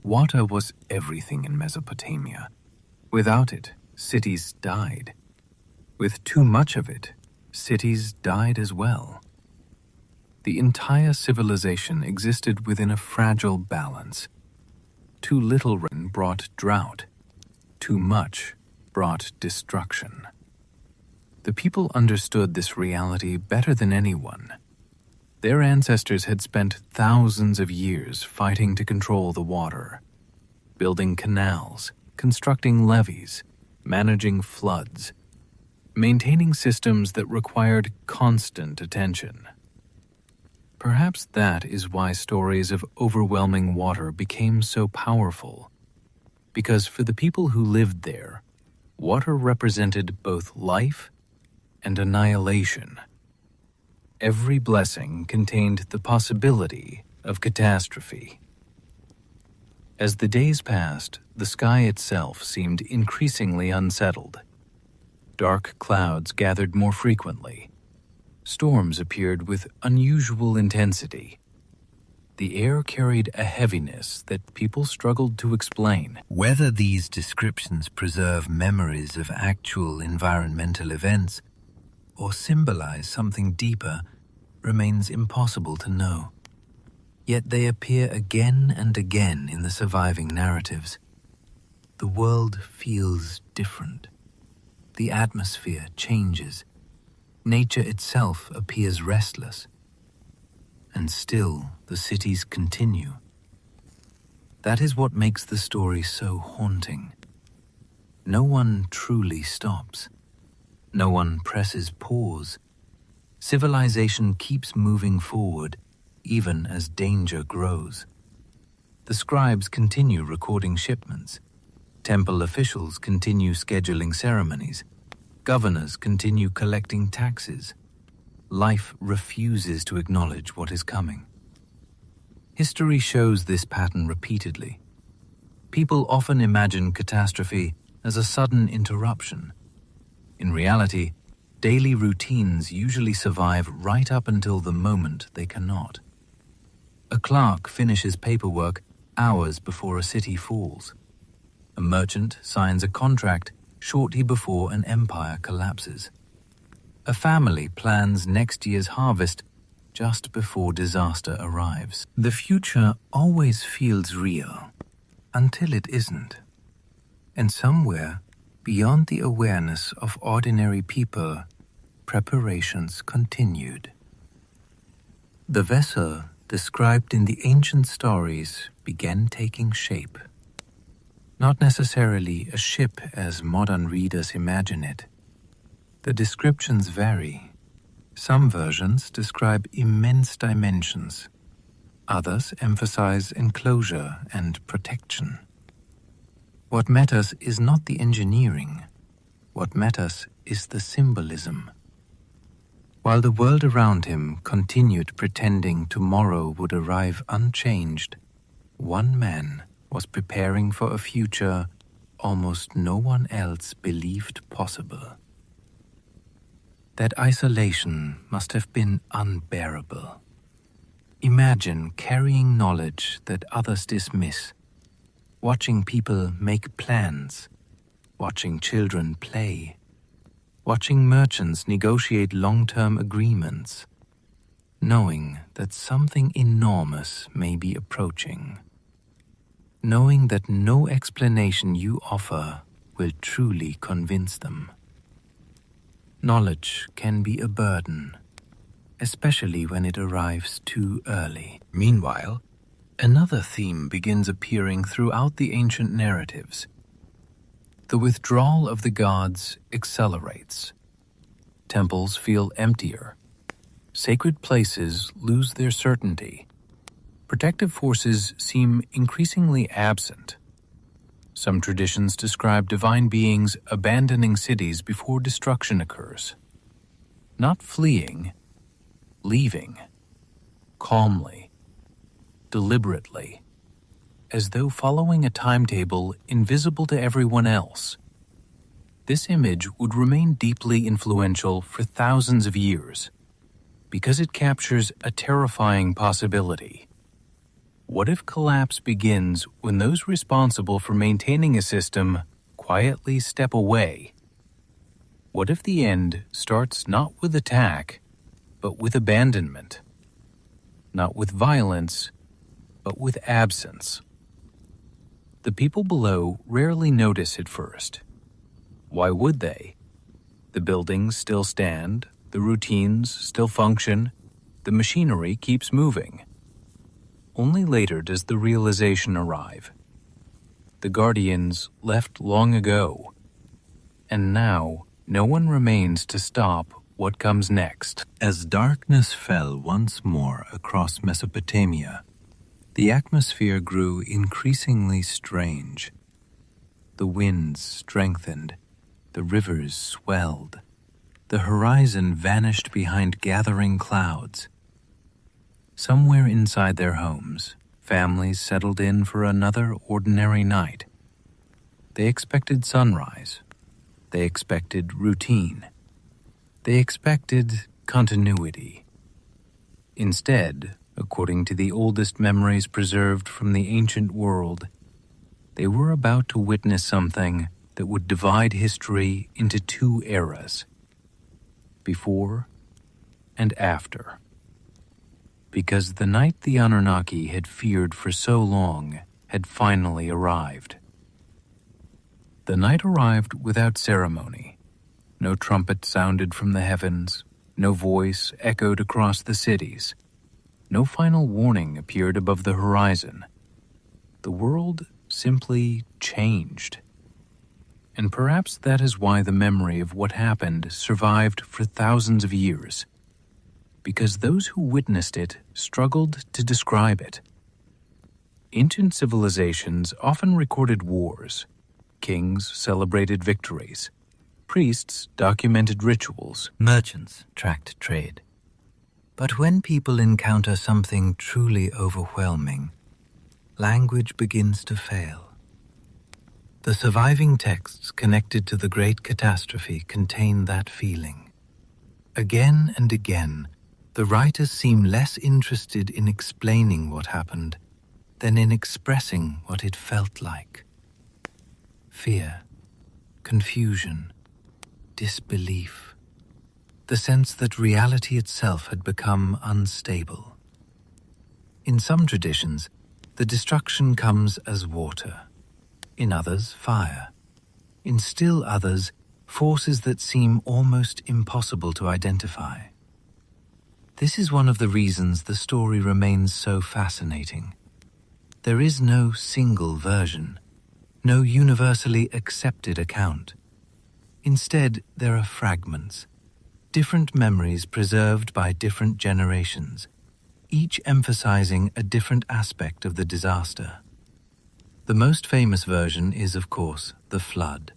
Water was everything in Mesopotamia. Without it, cities died. With too much of it, cities died as well. The entire civilization existed within a fragile balance. Too little rain brought drought. Too much brought destruction. The people understood this reality better than anyone. Their ancestors had spent thousands of years fighting to control the water, building canals, constructing levees, managing floods, maintaining systems that required constant attention. Perhaps that is why stories of overwhelming water became so powerful, because for the people who lived there, water represented both life and annihilation. Every blessing contained the possibility of catastrophe. As the days passed, the sky itself seemed increasingly unsettled. Dark clouds gathered more frequently. Storms appeared with unusual intensity. The air carried a heaviness that people struggled to explain. Whether these descriptions preserve memories of actual environmental events or symbolize something deeper remains impossible to know. Yet they appear again and again in the surviving narratives. The world feels different. The atmosphere changes. Nature itself appears restless. And still, the cities continue. That is what makes the story so haunting. No one truly stops. No one presses pause. Civilization keeps moving forward, even as danger grows. The scribes continue recording shipments. Temple officials continue scheduling ceremonies. Governors continue collecting taxes. Life refuses to acknowledge what is coming. History shows this pattern repeatedly. People often imagine catastrophe as a sudden interruption. In reality, daily routines usually survive right up until the moment they cannot. A clerk finishes paperwork hours before a city falls. A merchant signs a contract shortly before an empire collapses. A family plans next year's harvest just before disaster arrives. The future always feels real until it isn't. And somewhere beyond the awareness of ordinary people, preparations continued. The vessel described in the ancient stories began taking shape. Not necessarily a ship as modern readers imagine it. The descriptions vary. Some versions describe immense dimensions. Others emphasize enclosure and protection. What matters is not the engineering. What matters is the symbolism. While the world around him continued pretending tomorrow would arrive unchanged, one man was preparing for a future almost no one else believed possible. That isolation must have been unbearable. Imagine carrying knowledge that others dismiss, watching people make plans, watching children play, watching merchants negotiate long-term agreements, knowing that something enormous may be approaching, knowing that no explanation you offer will truly convince them. Knowledge can be a burden, especially when it arrives too early. Meanwhile, another theme begins appearing throughout the ancient narratives. The withdrawal of the gods accelerates. Temples feel emptier. Sacred places lose their certainty. Protective forces seem increasingly absent. Some traditions describe divine beings abandoning cities before destruction occurs. Not fleeing, leaving, calmly, deliberately, as though following a timetable invisible to everyone else. This image would remain deeply influential for thousands of years, because it captures a terrifying possibility. What if collapse begins when those responsible for maintaining a system quietly step away? What if the end starts not with attack, but with abandonment? Not with violence, but with absence. The people below rarely notice at first. Why would they? The buildings still stand, the routines still function, the machinery keeps moving. Only later does the realization arrive. The Guardians left long ago, and now no one remains to stop what comes next. As darkness fell once more across Mesopotamia, the atmosphere grew increasingly strange. The winds strengthened, the rivers swelled, the horizon vanished behind gathering clouds. Somewhere inside their homes, families settled in for another ordinary night. They expected sunrise. They expected routine. They expected continuity. Instead, According to the oldest memories preserved from the ancient world, they were about to witness something that would divide history into two eras, before and after. Because the night the Anunnaki had feared for so long had finally arrived. The night arrived without ceremony. No trumpet sounded from the heavens, no voice echoed across the cities. No final warning appeared above the horizon. The world simply changed. And perhaps that is why the memory of what happened survived for thousands of years, because those who witnessed it struggled to describe it. Ancient civilizations often recorded wars. Kings celebrated victories. Priests documented rituals. Merchants tracked trade. But when people encounter something truly overwhelming, language begins to fail. The surviving texts connected to the great catastrophe contain that feeling. Again and again, the writers seem less interested in explaining what happened than in expressing what it felt like. Fear, confusion, disbelief. The sense that reality itself had become unstable. In some traditions, the destruction comes as water. In others, fire. In still others, forces that seem almost impossible to identify. This is one of the reasons the story remains so fascinating. There is no single version, no universally accepted account. Instead, there are fragments, different memories preserved by different generations, each emphasizing a different aspect of the disaster. The most famous version is, of course, the flood.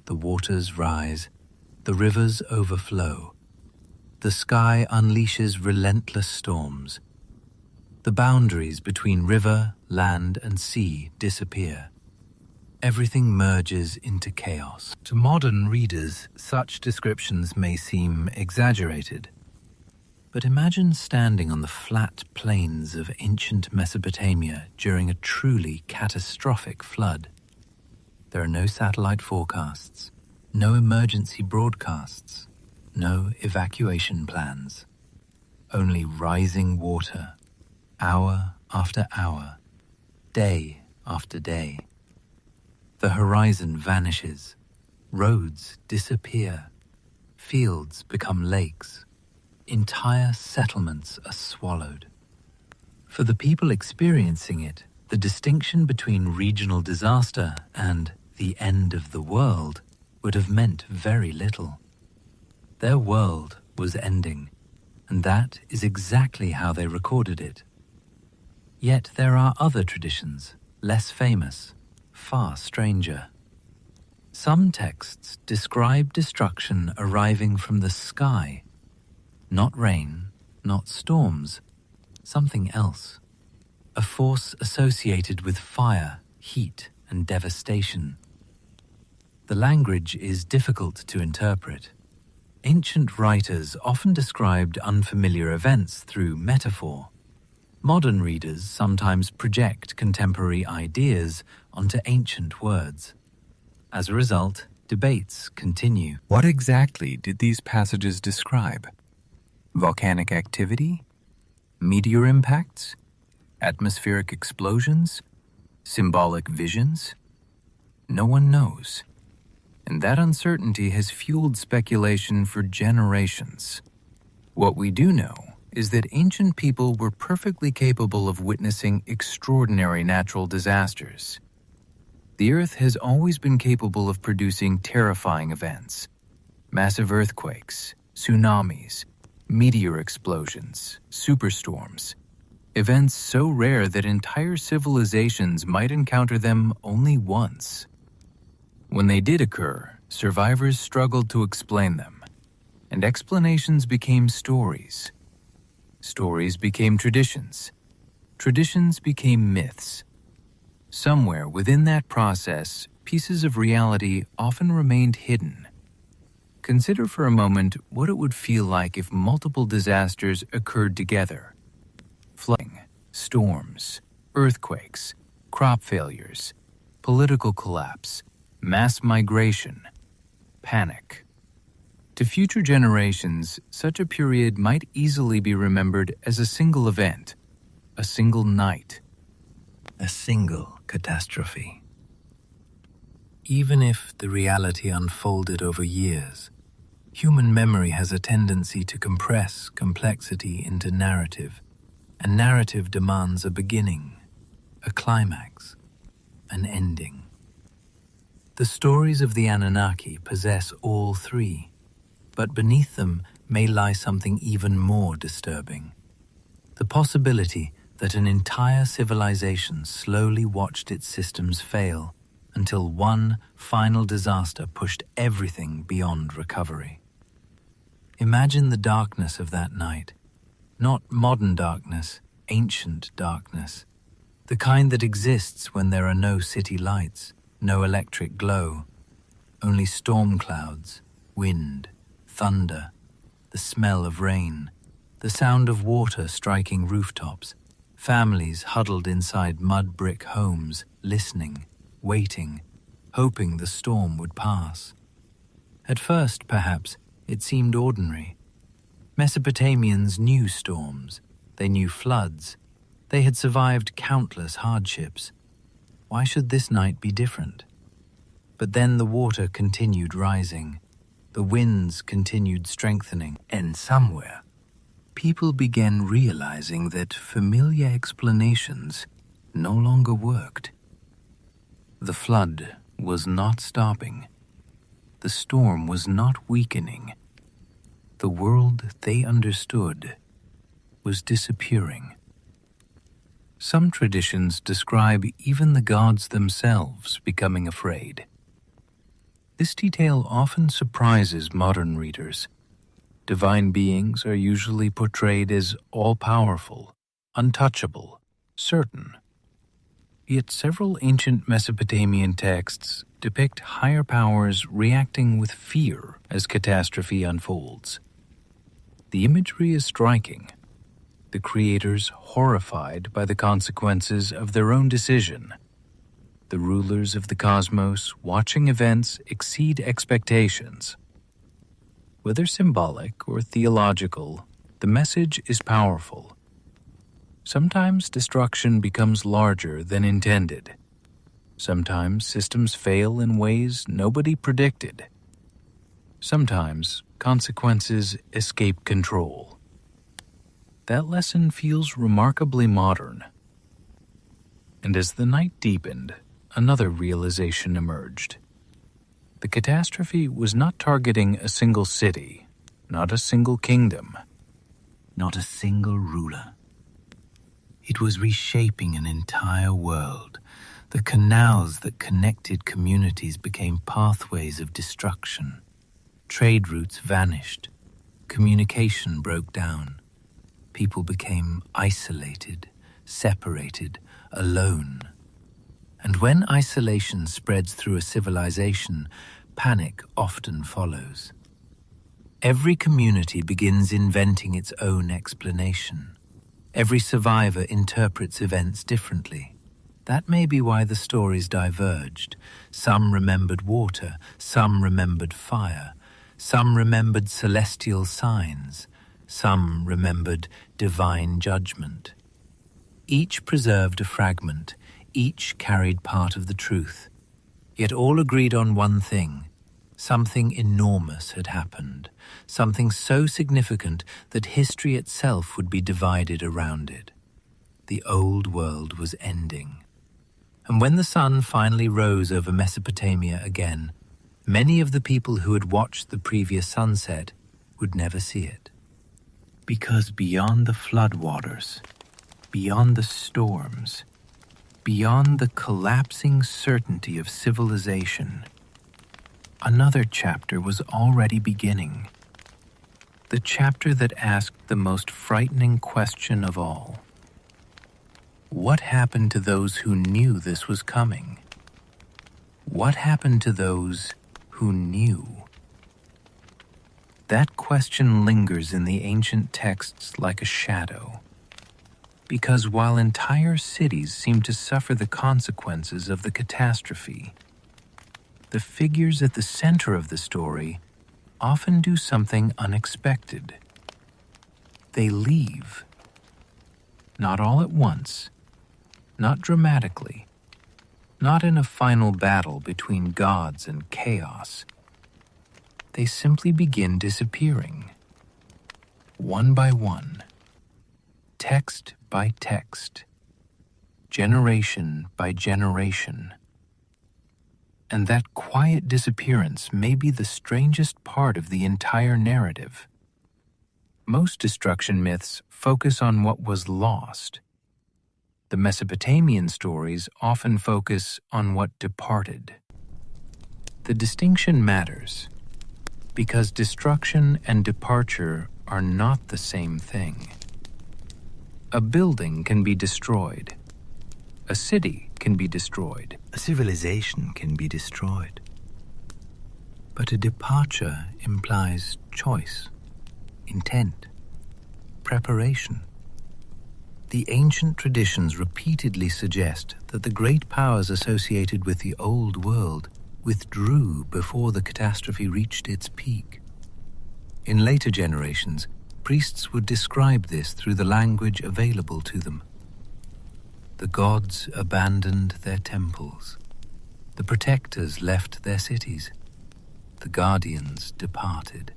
The waters rise, the rivers overflow, the sky unleashes relentless storms. The boundaries between river, land, and sea disappear. Everything merges into chaos. To modern readers, such descriptions may seem exaggerated. But imagine standing on the flat plains of ancient Mesopotamia during a truly catastrophic flood. There are no satellite forecasts, no emergency broadcasts, no evacuation plans. Only rising water, hour after hour, day after day. The horizon vanishes, roads disappear, fields become lakes, entire settlements are swallowed. For the people experiencing it, the distinction between regional disaster and the end of the world would have meant very little. Their world was ending, and that is exactly how they recorded it. Yet there are other traditions, less famous, far stranger. Some texts describe destruction arriving from the sky. Not rain, not storms, something else. A force associated with fire, heat, and devastation. The language is difficult to interpret. Ancient writers often described unfamiliar events through metaphor. Modern readers sometimes project contemporary ideas onto ancient words. As a result, debates continue. What exactly did these passages describe? Volcanic activity? Meteor impacts? Atmospheric explosions? Symbolic visions? No one knows. And that uncertainty has fueled speculation for generations. What we do know is that ancient people were perfectly capable of witnessing extraordinary natural disasters. The Earth has always been capable of producing terrifying events. Massive earthquakes, tsunamis, meteor explosions, superstorms. Events so rare that entire civilizations might encounter them only once. When they did occur, survivors struggled to explain them, and explanations became stories. Stories became traditions. Traditions became myths. Somewhere within that process, pieces of reality often remained hidden. Consider for a moment what it would feel like if multiple disasters occurred together. storms, earthquakes, crop failures, political collapse, mass migration, panic. To future generations, such a period might easily be remembered as a single event, a single night, a single catastrophe. Even if the reality unfolded over years, human memory has a tendency to compress complexity into narrative, and narrative demands a beginning, a climax, an ending. The stories of the Anunnaki possess all three, but beneath them may lie something even more disturbing: the possibility that an entire civilization slowly watched its systems fail until one final disaster pushed everything beyond recovery. Imagine the darkness of that night. Not modern darkness, ancient darkness. The kind that exists when there are no city lights, no electric glow, only storm clouds, wind, thunder, the smell of rain, the sound of water striking rooftops, families huddled inside mud brick homes, listening, waiting, hoping the storm would pass. At first, perhaps, it seemed ordinary. Mesopotamians knew storms, they knew floods, they had survived countless hardships. Why should this night be different? But then the water continued rising, the winds continued strengthening, and somewhere, people began realizing that familiar explanations no longer worked. The flood was not stopping. The storm was not weakening. The world they understood was disappearing. Some traditions describe even the gods themselves becoming afraid. This detail often surprises modern readers. Divine beings are usually portrayed as all-powerful, untouchable, certain. Yet several ancient Mesopotamian texts depict higher powers reacting with fear as catastrophe unfolds. The imagery is striking. The creators horrified by the consequences of their own decision. The rulers of the cosmos watching events exceed expectations. Whether symbolic or theological, the message is powerful. Sometimes destruction becomes larger than intended. Sometimes systems fail in ways nobody predicted. Sometimes consequences escape control. That lesson feels remarkably modern. And as the night deepened, another realization emerged. The catastrophe was not targeting a single city, not a single kingdom, not a single ruler. It was reshaping an entire world. The canals that connected communities became pathways of destruction. Trade routes vanished. Communication broke down. People became isolated, separated, alone. And when isolation spreads through a civilization, panic often follows. Every community begins inventing its own explanation. Every survivor interprets events differently. That may be why the stories diverged. Some remembered water, some remembered fire, some remembered celestial signs, some remembered divine judgment. Each preserved a fragment, each carried part of the truth. Yet all agreed on one thing. Something enormous had happened, something so significant that history itself would be divided around it. The old world was ending. And when the sun finally rose over Mesopotamia again, many of the people who had watched the previous sunset would never see it. Because beyond the floodwaters, beyond the storms, beyond the collapsing certainty of civilization, another chapter was already beginning. The chapter that asked the most frightening question of all. What happened to those who knew this was coming? What happened to those who knew? That question lingers in the ancient texts like a shadow. Because while entire cities seem to suffer the consequences of the catastrophe, the figures at the center of the story often do something unexpected. They leave. Not all at once, not dramatically, not in a final battle between gods and chaos. They simply begin disappearing, one by one, text by text, generation by generation. And that quiet disappearance may be the strangest part of the entire narrative. Most destruction myths focus on what was lost. The Mesopotamian stories often focus on what departed. The distinction matters because destruction and departure are not the same thing. A building can be destroyed. A city can be destroyed. A civilization can be destroyed. But a departure implies choice, intent, preparation. The ancient traditions repeatedly suggest that the great powers associated with the old world withdrew before the catastrophe reached its peak. In later generations, priests would describe this through the language available to them. The gods abandoned their temples. The protectors left their cities. The guardians departed.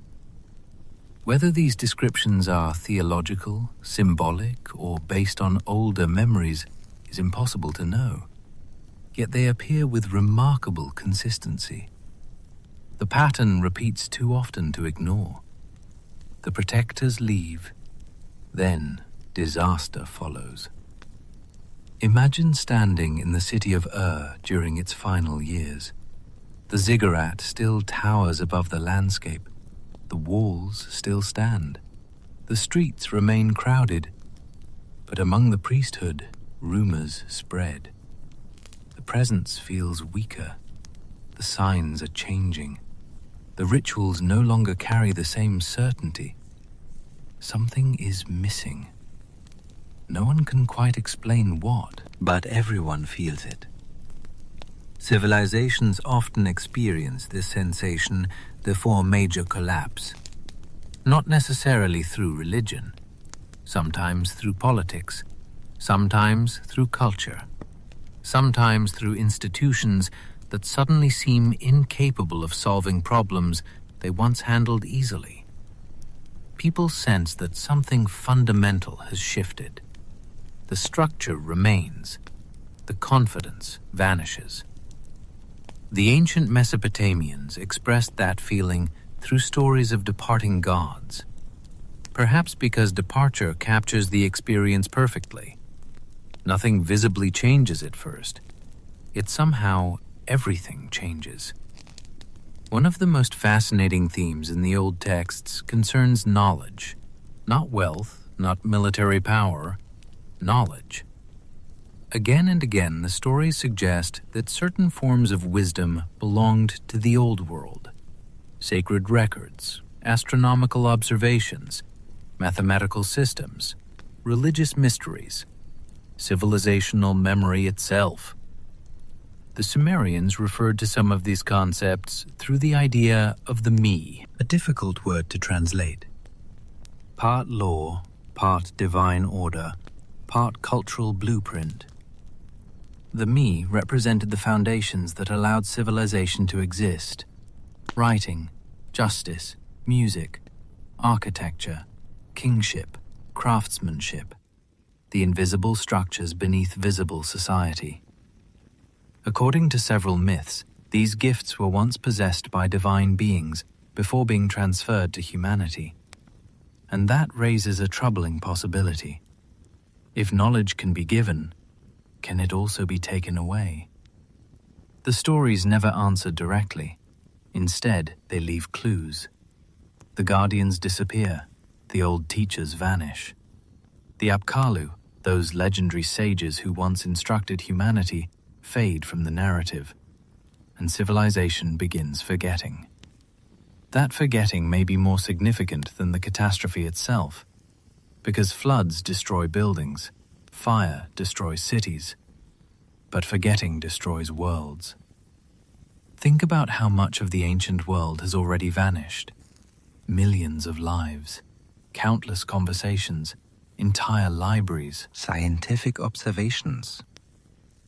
Whether these descriptions are theological, symbolic, or based on older memories is impossible to know. Yet they appear with remarkable consistency. The pattern repeats too often to ignore. The protectors leave, then disaster follows. Imagine standing in the city of during its final years. The ziggurat still towers above the landscape. The walls still stand. The streets remain crowded. But among the priesthood, rumors spread. The presence feels weaker. The signs are changing. The rituals no longer carry the same certainty. Something is missing. No one can quite explain what, but everyone feels it. Civilizations often experience this sensation before major collapse. Not necessarily through religion, sometimes through politics, sometimes through culture, sometimes through institutions that suddenly seem incapable of solving problems they once handled easily. People sense that something fundamental has shifted. The structure remains. The confidence vanishes. The ancient Mesopotamians expressed that feeling through stories of departing gods, perhaps because departure captures the experience perfectly. Nothing visibly changes at first, yet somehow everything changes. One of the most fascinating themes in the old texts concerns knowledge, not wealth, not military power, knowledge. Again and again, the stories suggest that certain forms of wisdom belonged to the old world. Sacred records, astronomical observations, mathematical systems, religious mysteries, civilizational memory itself. The Sumerians referred to some of these concepts through the idea of the me, a difficult word to translate. Part law, part divine order, part cultural blueprint. The me represented the foundations that allowed civilization to exist. Writing, justice, music, architecture, kingship, craftsmanship. The invisible structures beneath visible society. According to several myths, these gifts were once possessed by divine beings before being transferred to humanity. And that raises a troubling possibility. If knowledge can be given, can it also be taken away? The stories never answer directly. Instead, they leave clues. The guardians disappear. The old teachers vanish. The Apkallu, those legendary sages who once instructed humanity, fade from the narrative, and civilization begins forgetting. That forgetting may be more significant than the catastrophe itself, because floods destroy buildings, Fire destroys cities, but forgetting destroys worlds. Think about how much of the ancient world has already vanished. Millions of lives, countless conversations, entire libraries, scientific observations,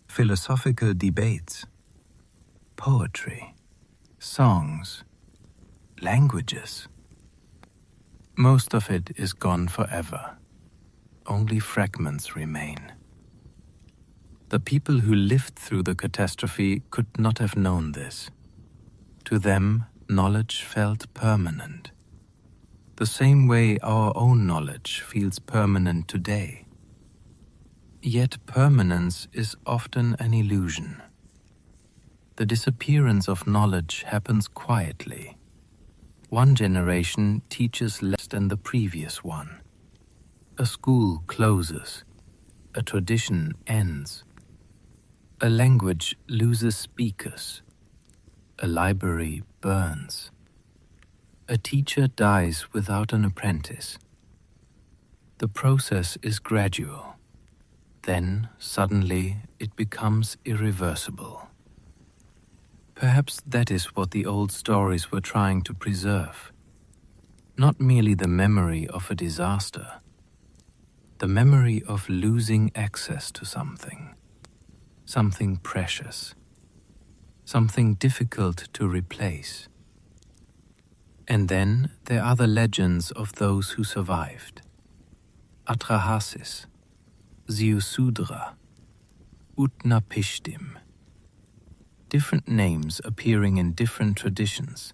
philosophical debates, poetry, songs, languages. Most of it is gone forever. Only fragments remain. The people who lived through the catastrophe could not have known this. To them, knowledge felt permanent, the same way our own knowledge feels permanent today. Yet permanence is often an illusion. The disappearance of knowledge happens quietly. One generation teaches less than the previous one. A school closes. A tradition ends. A language loses speakers. A library burns. A teacher dies without an apprentice. The process is gradual. Then, suddenly, it becomes irreversible. Perhaps that is what the old stories were trying to preserve. Not merely the memory of a disaster, the memory of losing access to something precious, something difficult to replace. And then there are the legends of those who survived. Atrahasis, Ziusudra, Utnapishtim. Different names appearing in different traditions,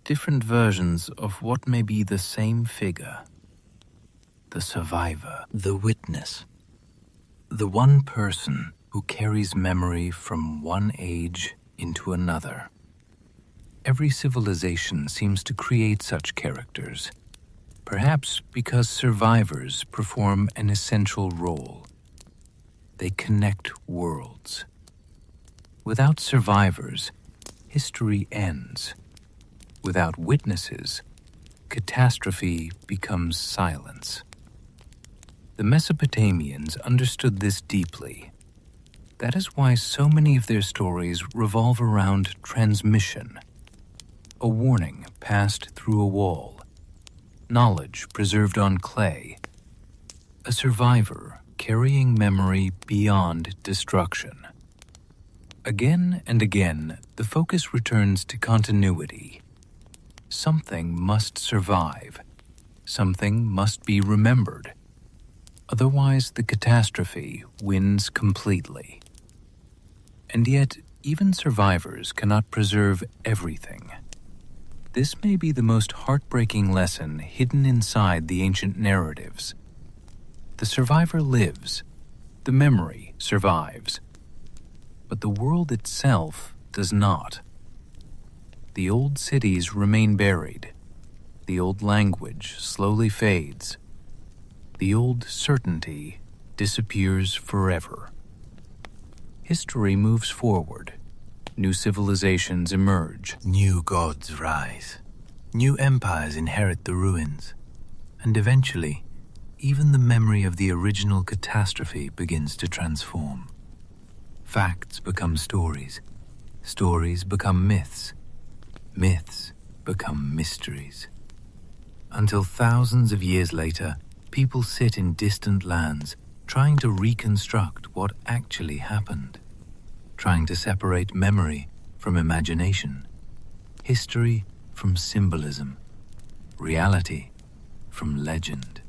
different versions of what may be the same figure. The survivor, the witness, the one person who carries memory from one age into another. Every civilization seems to create such characters, perhaps because survivors perform an essential role. They connect worlds. Without survivors, history ends. Without witnesses, catastrophe becomes silence. The Mesopotamians understood this deeply. That is why so many of their stories revolve around transmission. A warning passed through a wall, knowledge preserved on clay, a survivor carrying memory beyond destruction. Again and again, the focus returns to continuity. Something must survive. Something must be remembered. Otherwise, the catastrophe wins completely. And yet, even survivors cannot preserve everything. This may be the most heartbreaking lesson hidden inside the ancient narratives. The survivor lives. The memory survives. But the world itself does not. The old cities remain buried. The old language slowly fades. The old certainty disappears forever. History moves forward. New civilizations emerge. New gods rise. New empires inherit the ruins. And eventually, even the memory of the original catastrophe begins to transform. Facts become stories. Stories become myths. Myths become mysteries. Until thousands of years later, people sit in distant lands trying to reconstruct what actually happened, trying to separate memory from imagination, history from symbolism, reality from legend.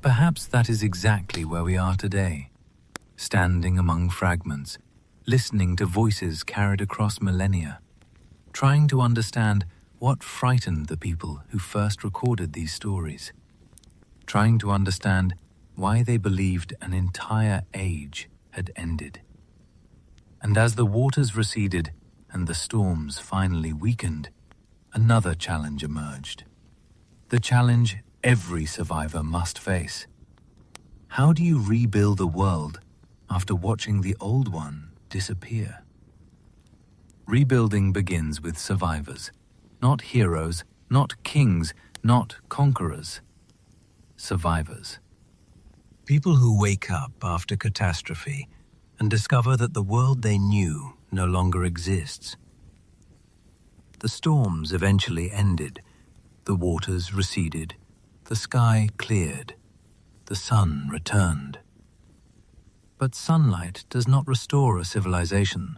Perhaps that is exactly where we are today, standing among fragments, listening to voices carried across millennia, trying to understand what frightened the people who first recorded these stories, trying to understand why they believed an entire age had ended. And as the waters receded and the storms finally weakened, another challenge emerged. The challenge every survivor must face. How do you rebuild a world after watching the old one disappear? Rebuilding begins with survivors, not heroes, not kings, not conquerors. Survivors. People who wake up after catastrophe and discover that the world they knew no longer exists. The storms eventually ended, the waters receded, the sky cleared, the sun returned. But sunlight does not restore a civilization.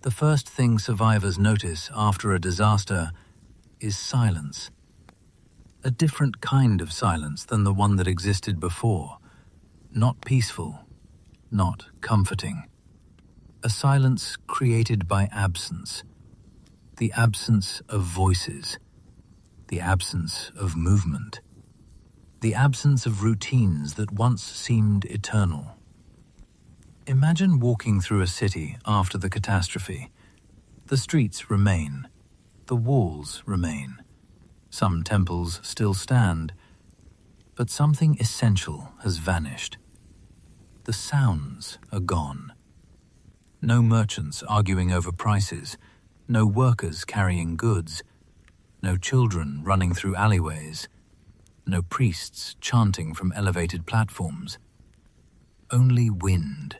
The first thing survivors notice after a disaster is silence. A different kind of silence than the one that existed before. Not peaceful, not comforting. A silence created by absence. The absence of voices. The absence of movement. The absence of routines that once seemed eternal. Imagine walking through a city after the catastrophe. The streets remain. The walls remain. Some temples still stand. But something essential has vanished. The sounds are gone. No merchants arguing over prices. No workers carrying goods. No children running through alleyways. No priests chanting from elevated platforms. Only wind.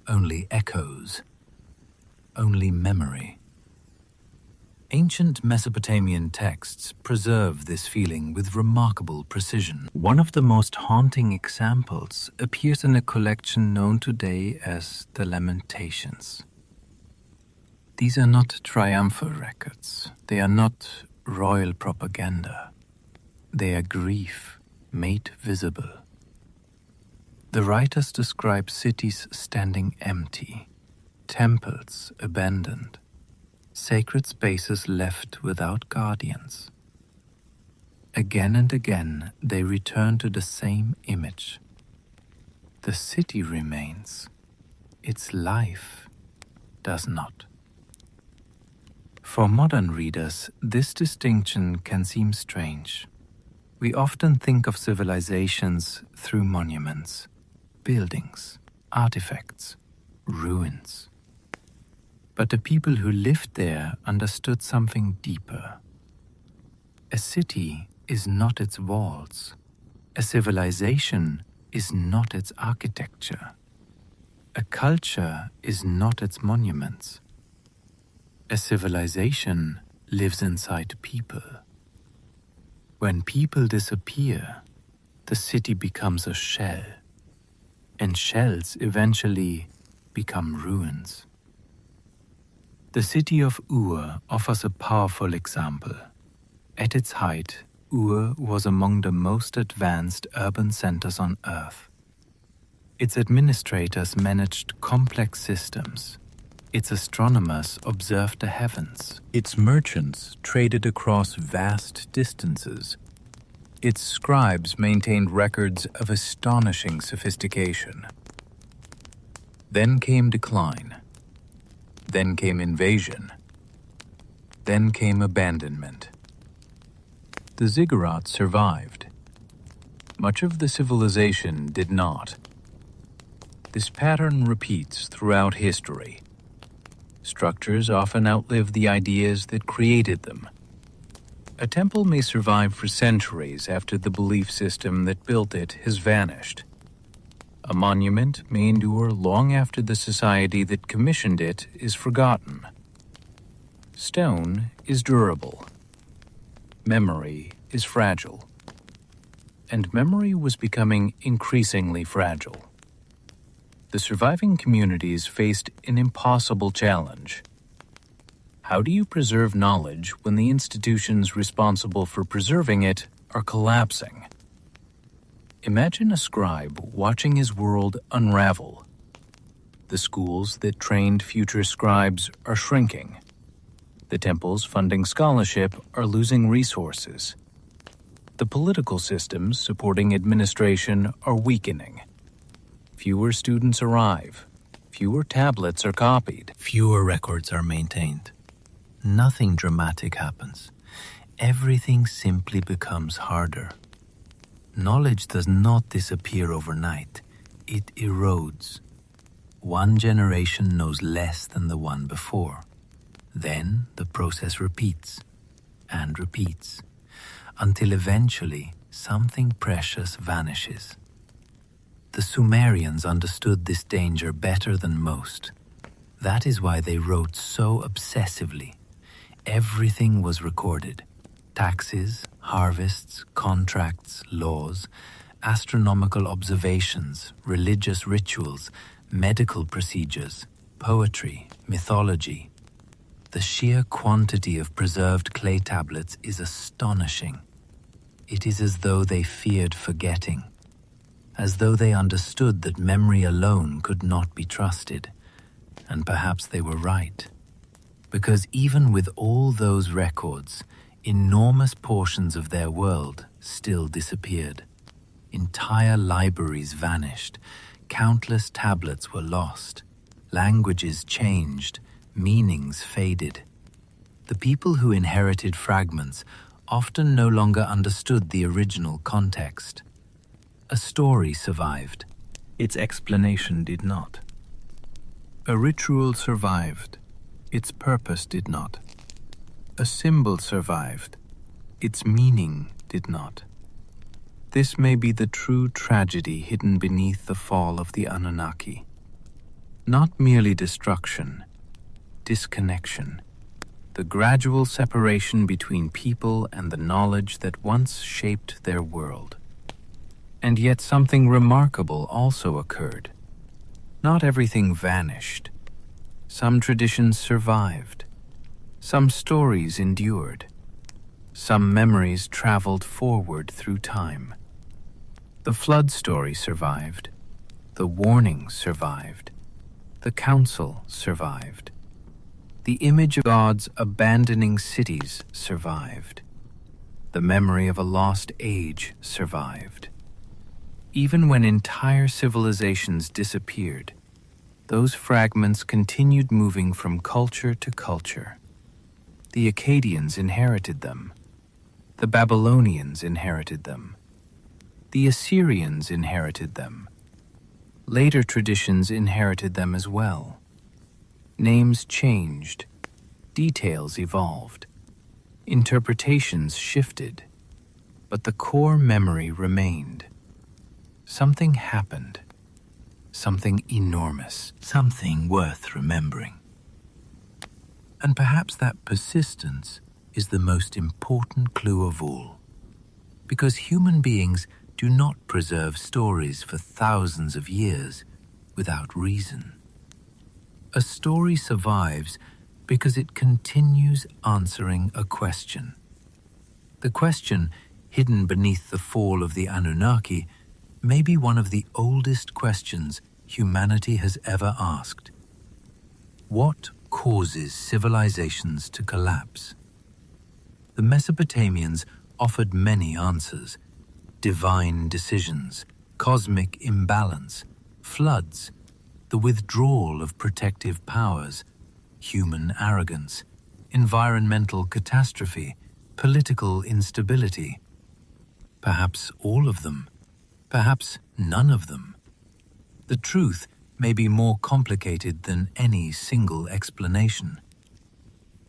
Only echoes. Only memory. Ancient Mesopotamian texts preserve this feeling with remarkable precision. One of the most haunting examples appears in a collection known today as the Lamentations. These are not triumphal records. They are not royal propaganda. They are grief made visible. The writers describe cities standing empty, temples abandoned, sacred spaces left without guardians. Again and again, they return to the same image. The city remains. Its life does not. For modern readers, this distinction can seem strange. We often think of civilizations through monuments, buildings, artifacts, ruins. But the people who lived there understood something deeper. A city is not its walls. A civilization is not its architecture. A culture is not its monuments. A civilization lives inside people. When people disappear, the city becomes a shell, and shells eventually become ruins. The city of Ur offers a powerful example. At its height, Ur was among the most advanced urban centers on Earth. Its administrators managed complex systems. Its astronomers observed the heavens. Its merchants traded across vast distances. Its scribes maintained records of astonishing sophistication. Then came decline. Then came invasion. Then came abandonment. The ziggurats survived. Much of the civilization did not. This pattern repeats throughout history. Structures often outlive the ideas that created them. A temple may survive for centuries after the belief system that built it has vanished. A monument may endure long after the society that commissioned it is forgotten. Stone is durable. Memory is fragile. And memory was becoming increasingly fragile. The surviving communities faced an impossible challenge. How do you preserve knowledge when the institutions responsible for preserving it are collapsing? Imagine a scribe watching his world unravel. The schools that trained future scribes are shrinking. The temples funding scholarship are losing resources. The political systems supporting administration are weakening. Fewer students arrive. Fewer tablets are copied. Fewer records are maintained. Nothing dramatic happens. Everything simply becomes harder. Knowledge does not disappear overnight. It erodes. One generation knows less than the one before. Then the process repeats and repeats until eventually something precious vanishes. The Sumerians understood this danger better than most. That is why they wrote so obsessively. Everything was recorded. Taxes, harvests, contracts, laws, astronomical observations, religious rituals, medical procedures, poetry, mythology. The sheer quantity of preserved clay tablets is astonishing. It is as though they feared forgetting, as though they understood that memory alone could not be trusted. And perhaps they were right, because even with all those records, enormous portions of their world still disappeared. Entire libraries vanished, countless tablets were lost, languages changed, meanings faded. The people who inherited fragments often no longer understood the original context. A story survived. Its explanation did not. A ritual survived. Its purpose did not. A symbol survived. Its meaning did not. This may be the true tragedy hidden beneath the fall of the Anunnaki. Not merely destruction, disconnection. The gradual separation between people and the knowledge that once shaped their world. And yet something remarkable also occurred. Not everything vanished. Some traditions survived. Some stories endured. Some memories traveled forward through time. The flood story survived. The warning survived. The council survived. The image of gods abandoning cities survived. The memory of a lost age survived. Even when entire civilizations disappeared, those fragments continued moving from culture to culture. The Akkadians inherited them. The Babylonians inherited them. The Assyrians inherited them. Later traditions inherited them as well. Names changed, details evolved, interpretations shifted, but the core memory remained. Something happened, something enormous, something worth remembering. And perhaps that persistence is the most important clue of all, because human beings do not preserve stories for thousands of years without reason. A story survives because it continues answering a question. The question, hidden beneath the fall of the Anunnaki, may be one of the oldest questions humanity has ever asked. What causes civilizations to collapse? The Mesopotamians offered many answers: divine decisions, cosmic imbalance, floods, the withdrawal of protective powers, human arrogance, environmental catastrophe, political instability. Perhaps all of them, perhaps none of them. The truth may be more complicated than any single explanation.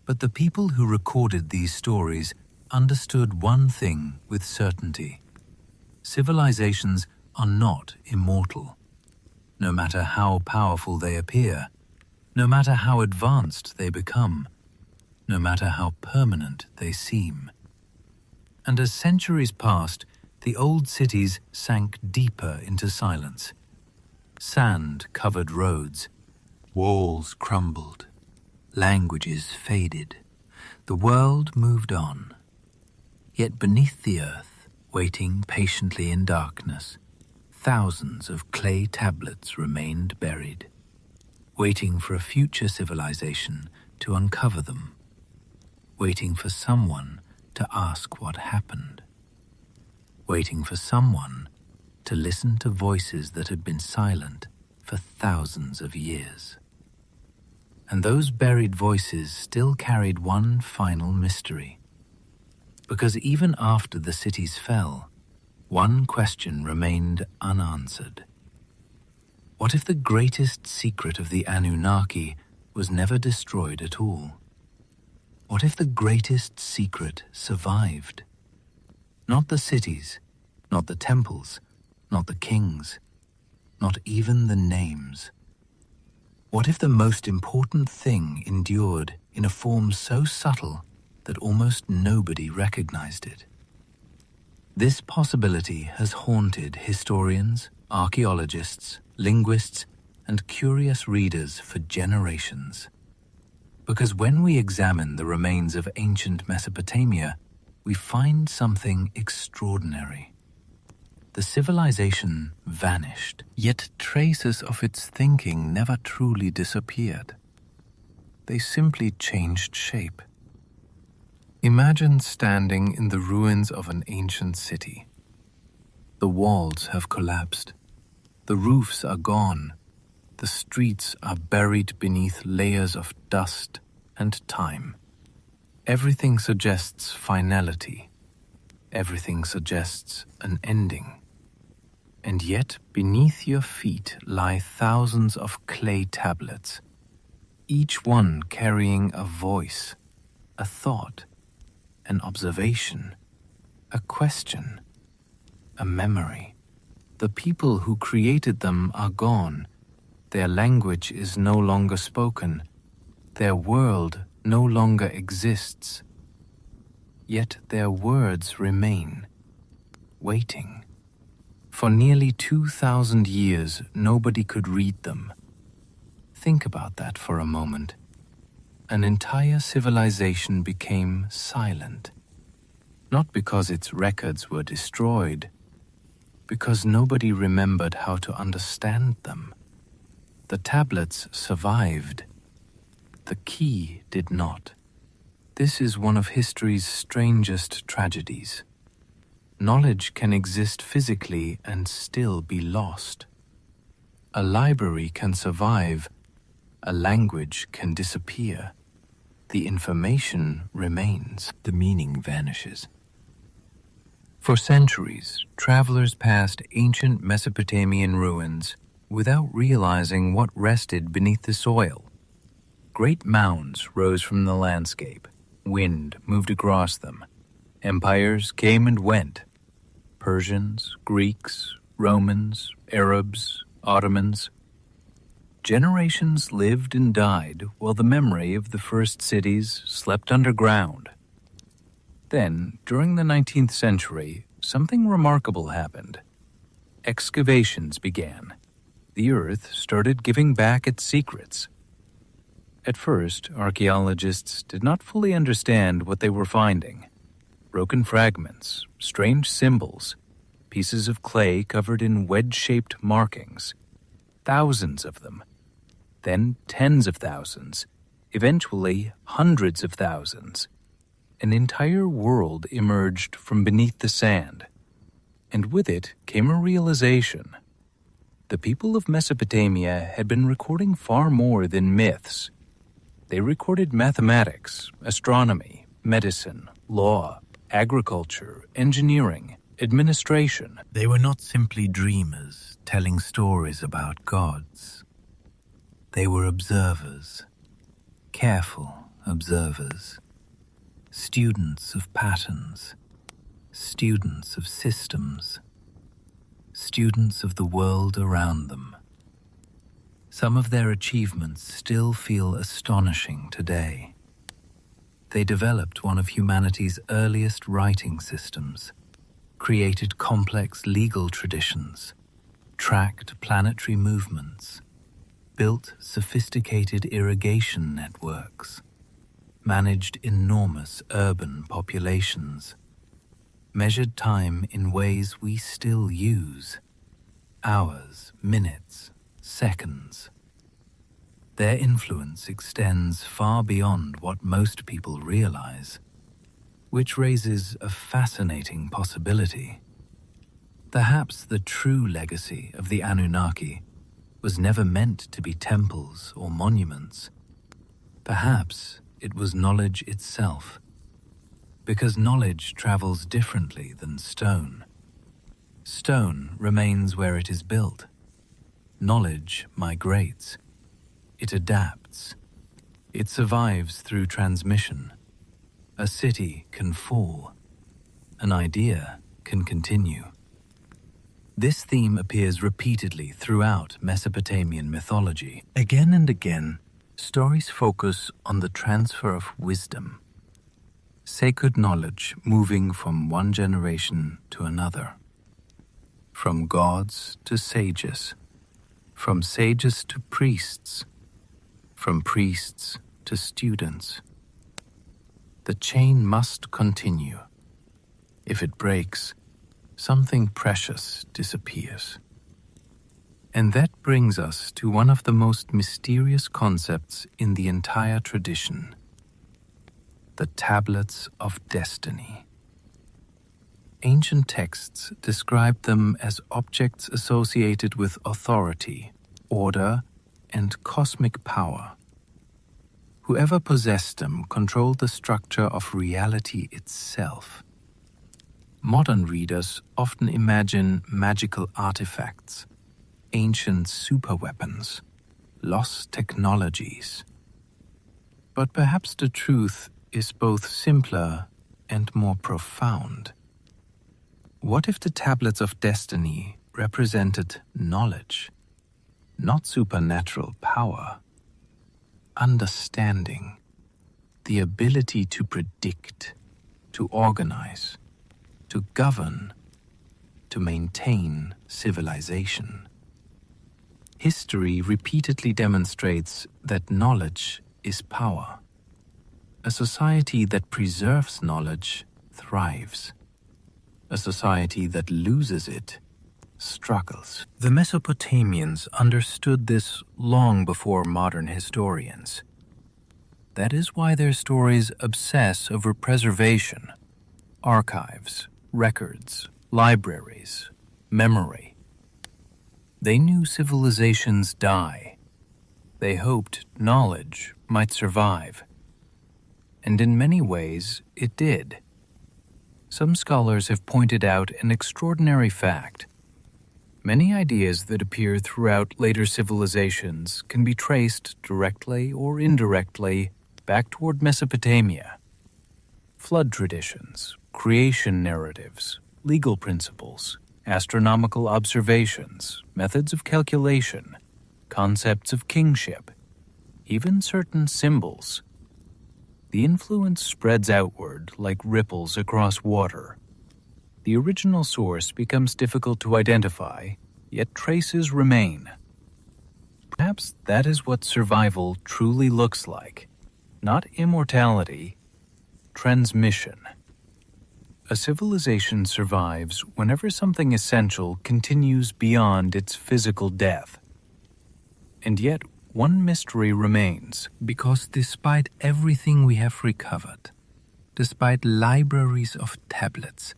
But the people who recorded these stories understood one thing with certainty. Civilizations are not immortal. No matter how powerful they appear, no matter how advanced they become, no matter how permanent they seem. And as centuries passed, the old cities sank deeper into silence. Sand covered roads, walls crumbled, languages faded. The world moved on. Yet beneath the earth, waiting patiently in darkness, thousands of clay tablets remained buried, waiting for a future civilization to uncover them, waiting for someone to ask what happened, waiting for someone to listen to voices that had been silent for thousands of years. And those buried voices still carried one final mystery, because even after the cities fell, one question remained unanswered. What if the greatest secret of the Anunnaki was never destroyed at all? What if the greatest secret survived? Not the cities, not the temples, not the kings, not even the names. What if the most important thing endured in a form so subtle that almost nobody recognized it? This possibility has haunted historians, archaeologists, linguists, and curious readers for generations. Because when we examine the remains of ancient Mesopotamia, we find something extraordinary. The civilization vanished, yet traces of its thinking never truly disappeared. They simply changed shape. Imagine standing in the ruins of an ancient city. The walls have collapsed. The roofs are gone. The streets are buried beneath layers of dust and time. Everything suggests finality. Everything suggests an ending. And yet beneath your feet lie thousands of clay tablets, each one carrying a voice, a thought, an observation, a question, a memory. The people who created them are gone. Their language is no longer spoken. Their world no longer exists. Yet their words remain, waiting. For nearly 2,000 years, nobody could read them. Think about that for a moment. An entire civilization became silent, not because its records were destroyed, because nobody remembered how to understand them. The tablets survived. The key did not. This is one of history's strangest tragedies. Knowledge can exist physically and still be lost. A library can survive. A language can disappear. The information remains. The meaning vanishes. For centuries, travelers passed ancient Mesopotamian ruins without realizing what rested beneath the soil. Great mounds rose from the landscape. Wind moved across them. Empires came and went. Persians, Greeks, Romans, Arabs, Ottomans. Generations lived and died while the memory of the first cities slept underground. Then, during the 19th century, something remarkable happened. Excavations began. The earth started giving back its secrets. At first, archaeologists did not fully understand what they were finding. Broken fragments, strange symbols, pieces of clay covered in wedge-shaped markings. Thousands of them. Then tens of thousands. Eventually, hundreds of thousands. An entire world emerged from beneath the sand. And with it came a realization. The people of Mesopotamia had been recording far more than myths. They recorded mathematics, astronomy, medicine, law, agriculture, engineering, administration. They were not simply dreamers telling stories about gods. They were observers, careful observers, students of patterns, students of systems, students of the world around them. Some of their achievements still feel astonishing today. They developed one of humanity's earliest writing systems, created complex legal traditions, tracked planetary movements, built sophisticated irrigation networks, managed enormous urban populations, measured time in ways we still use, hours, minutes, seconds. Their influence extends far beyond what most people realize, which raises a fascinating possibility. Perhaps the true legacy of the Anunnaki was never meant to be temples or monuments. Perhaps it was knowledge itself, because knowledge travels differently than stone. Stone remains where it is built. Knowledge migrates. It adapts. It survives through transmission. A city can fall. An idea can continue. This theme appears repeatedly throughout Mesopotamian mythology. Again and again, stories focus on the transfer of wisdom, Sacred knowledge moving from one generation to another. From gods to sages. From sages to priests. From priests to students. The chain must continue. If it breaks, something precious disappears. And that brings us to one of the most mysterious concepts in the entire tradition: the tablets of destiny. Ancient texts describe them as objects associated with authority, order, and cosmic power. Whoever possessed them controlled the structure of reality itself. Modern readers often imagine magical artifacts, ancient superweapons, lost technologies. But perhaps the truth is both simpler and more profound. What if the tablets of destiny represented knowledge, not supernatural power, understanding, the ability to predict, to organize, to govern, to maintain civilization? History repeatedly demonstrates that knowledge is power. A society that preserves knowledge thrives. A society that loses it struggles. The Mesopotamians understood this long before modern historians. That is why their stories obsess over preservation, archives, records, libraries, memory. They knew civilizations die. They hoped knowledge might survive. And in many ways, it did. Some scholars have pointed out an extraordinary fact. Many ideas that appear throughout later civilizations can be traced directly or indirectly back toward Mesopotamia. Flood traditions, creation narratives, legal principles, astronomical observations, methods of calculation, concepts of kingship, even certain symbols. The influence spreads outward like ripples across water. The original source becomes difficult to identify, yet traces remain. Perhaps that is what survival truly looks like. Not immortality, transmission. A civilization survives whenever something essential continues beyond its physical death. And yet, one mystery remains, because despite everything we have recovered, despite libraries of tablets,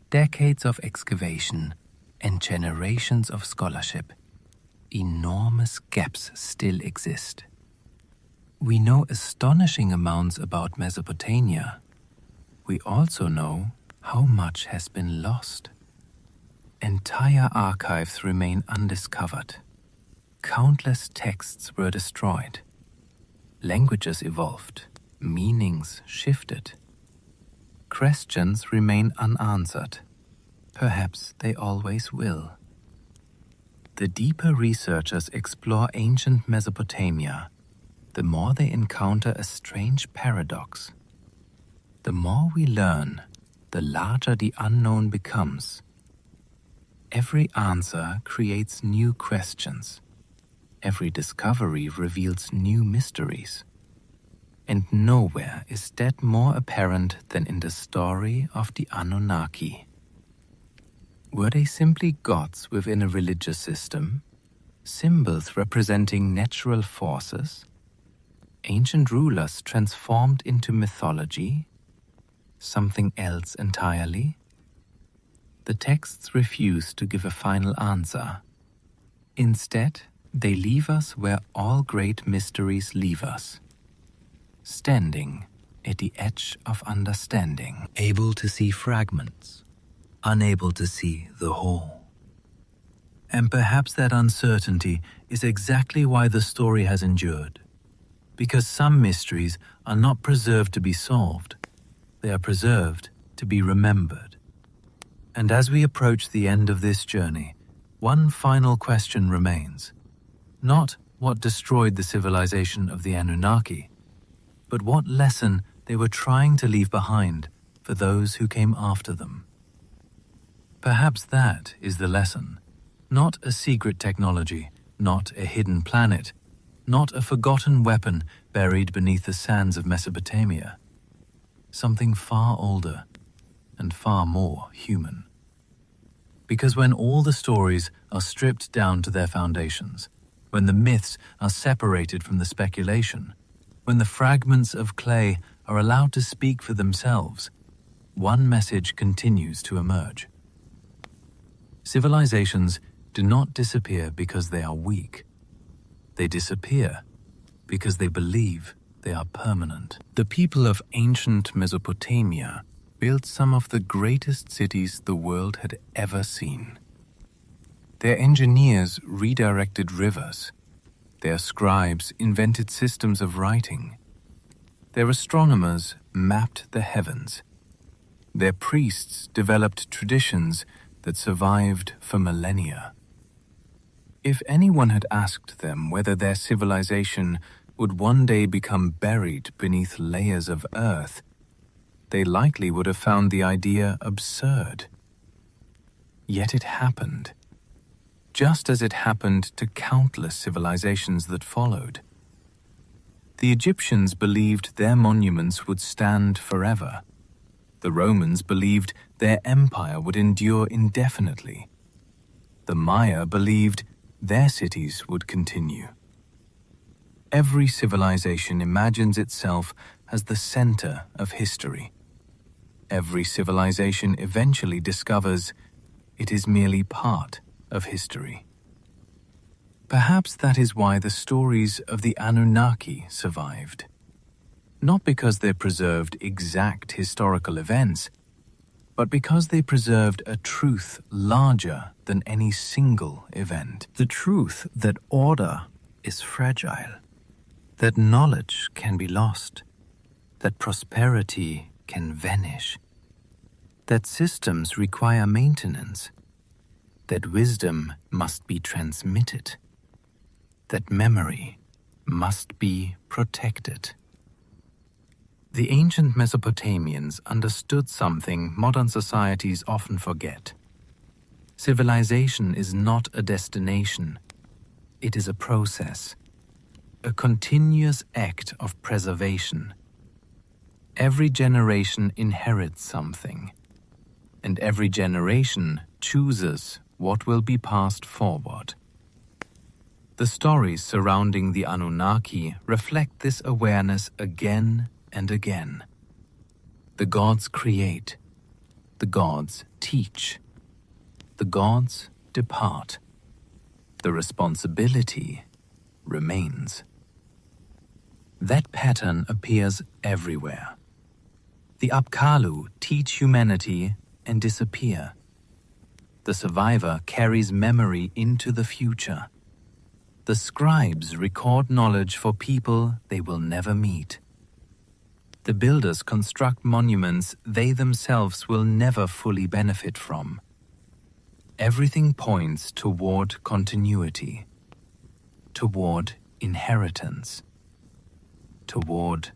decades of excavation, and generations of scholarship, enormous gaps still exist. We know astonishing amounts about Mesopotamia. We also know how much has been lost. Entire archives remain undiscovered. Countless texts were destroyed. Languages evolved. Meanings shifted. Questions remain unanswered. Perhaps they always will. The deeper researchers explore ancient Mesopotamia, the more they encounter a strange paradox. The more we learn, the larger the unknown becomes. Every answer creates new questions. Every discovery reveals new mysteries. And nowhere is that more apparent than in the story of the Anunnaki. Were they simply gods within a religious system? Symbols representing natural forces? Ancient rulers transformed into mythology? Something else entirely? The texts refuse to give a final answer. Instead, they leave us where all great mysteries leave us, standing at the edge of understanding, able to see fragments, unable to see the whole. And perhaps that uncertainty is exactly why the story has endured, because some mysteries are not preserved to be solved, they are preserved to be remembered. And as we approach the end of this journey, one final question remains. Not what destroyed the civilization of the Anunnaki, but what lesson they were trying to leave behind for those who came after them. Perhaps that is the lesson. Not a secret technology, not a hidden planet, not a forgotten weapon buried beneath the sands of Mesopotamia. Something far older and far more human. Because when all the stories are stripped down to their foundations, when the myths are separated from the speculation, when the fragments of clay are allowed to speak for themselves, one message continues to emerge. Civilizations do not disappear because they are weak. They disappear because they believe they are permanent. The people of ancient Mesopotamia built some of the greatest cities the world had ever seen. Their engineers redirected rivers. Their scribes invented systems of writing. Their astronomers mapped the heavens. Their priests developed traditions that survived for millennia. If anyone had asked them whether their civilization would one day become buried beneath layers of earth, they likely would have found the idea absurd. Yet it happened, just as it happened to countless civilizations that followed. The Egyptians believed their monuments would stand forever. The Romans believed their empire would endure indefinitely. The Maya believed their cities would continue. Every civilization imagines itself as the center of history. Every civilization eventually discovers it is merely part of history. Perhaps that is why the stories of the Anunnaki survived. Not because they preserved exact historical events, but because they preserved a truth larger than any single event. The truth that order is fragile, that knowledge can be lost, that prosperity can vanish, that systems require maintenance, that wisdom must be transmitted, that memory must be protected. The ancient Mesopotamians understood something modern societies often forget. Civilization is not a destination. It is a process, a continuous act of preservation. Every generation inherits something, and every generation chooses what will be passed forward. The stories surrounding the Anunnaki reflect this awareness again and again. The gods create, the gods teach, the gods depart. The responsibility remains. That pattern appears everywhere. The Apkallu teach humanity and disappear. The survivor carries memory into the future. The scribes record knowledge for people they will never meet. The builders construct monuments they themselves will never fully benefit from. Everything points toward continuity, toward inheritance, toward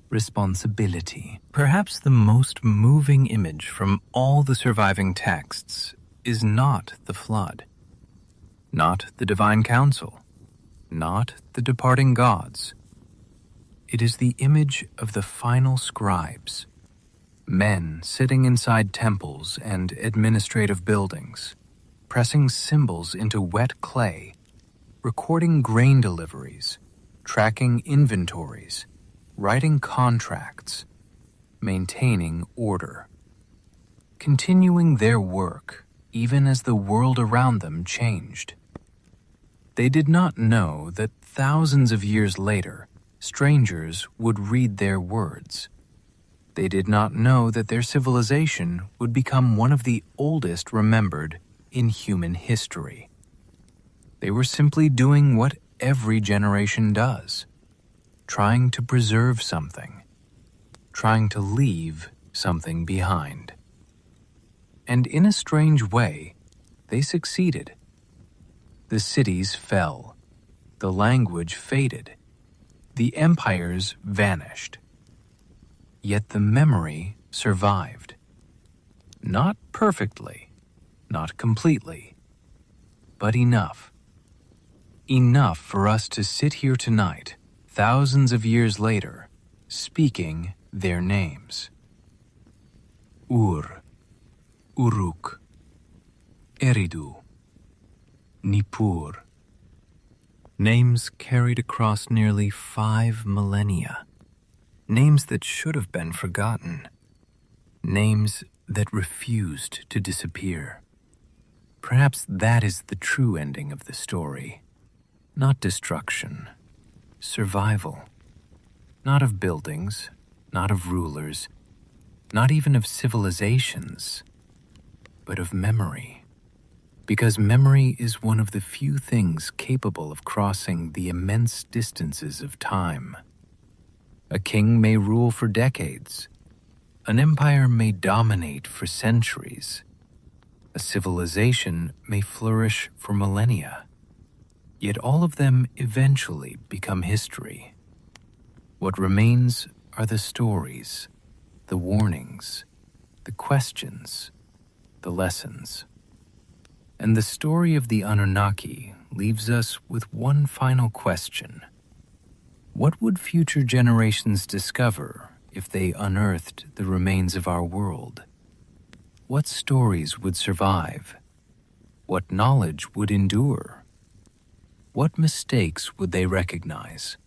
responsibility. Perhaps the most moving image from all the surviving texts is not the flood, not the divine council, not the departing gods. It is the image of the final scribes, men sitting inside temples and administrative buildings, pressing symbols into wet clay, recording grain deliveries, tracking inventories, writing contracts, maintaining order, continuing their work even as the world around them changed. They did not know that thousands of years later, strangers would read their words. They did not know that their civilization would become one of the oldest remembered in human history. They were simply doing what every generation does, trying to preserve something, trying to leave something behind. And in a strange way, they succeeded. The cities fell. The language faded. The empires vanished. Yet the memory survived. Not perfectly, not completely, but enough. Enough for us to sit here tonight, thousands of years later, speaking their names. Ur, Uruk, Eridu, Nippur. Names carried across nearly 5 millennia. Names that should have been forgotten. Names that refused to disappear. Perhaps that is the true ending of the story. Not destruction, survival. Not of buildings, not of rulers, not even of civilizations, but of memory. Because memory is one of the few things capable of crossing the immense distances of time. A king may rule for decades. An empire may dominate for centuries. A civilization may flourish for millennia. Yet all of them eventually become history. What remains are the stories, the warnings, the questions, the lessons. And the story of the Anunnaki leaves us with one final question. What would future generations discover if they unearthed the remains of our world? What stories would survive? What knowledge would endure? What mistakes would they recognize?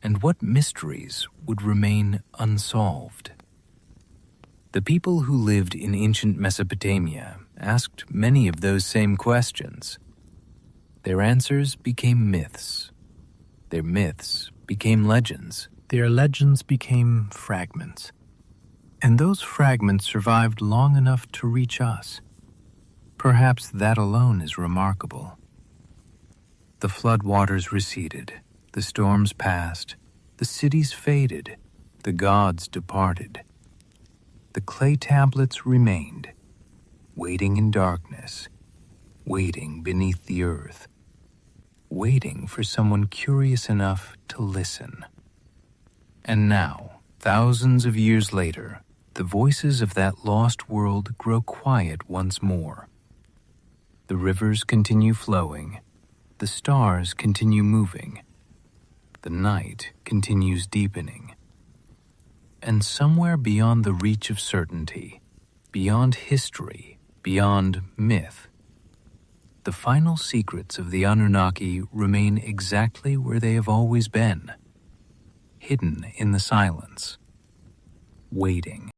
And what mysteries would remain unsolved? The people who lived in ancient Mesopotamia asked many of those same questions. Their answers became myths. Their myths became legends. Their legends became fragments. And those fragments survived long enough to reach us. Perhaps that alone is remarkable. The flood waters receded, the storms passed, the cities faded, the gods departed. The clay tablets remained, waiting in darkness, waiting beneath the earth, waiting for someone curious enough to listen. And now, thousands of years later, the voices of that lost world grow quiet once more. The rivers continue flowing, the stars continue moving, the night continues deepening. And somewhere beyond the reach of certainty, beyond history, beyond myth, the final secrets of the Anunnaki remain exactly where they have always been, hidden in the silence, waiting.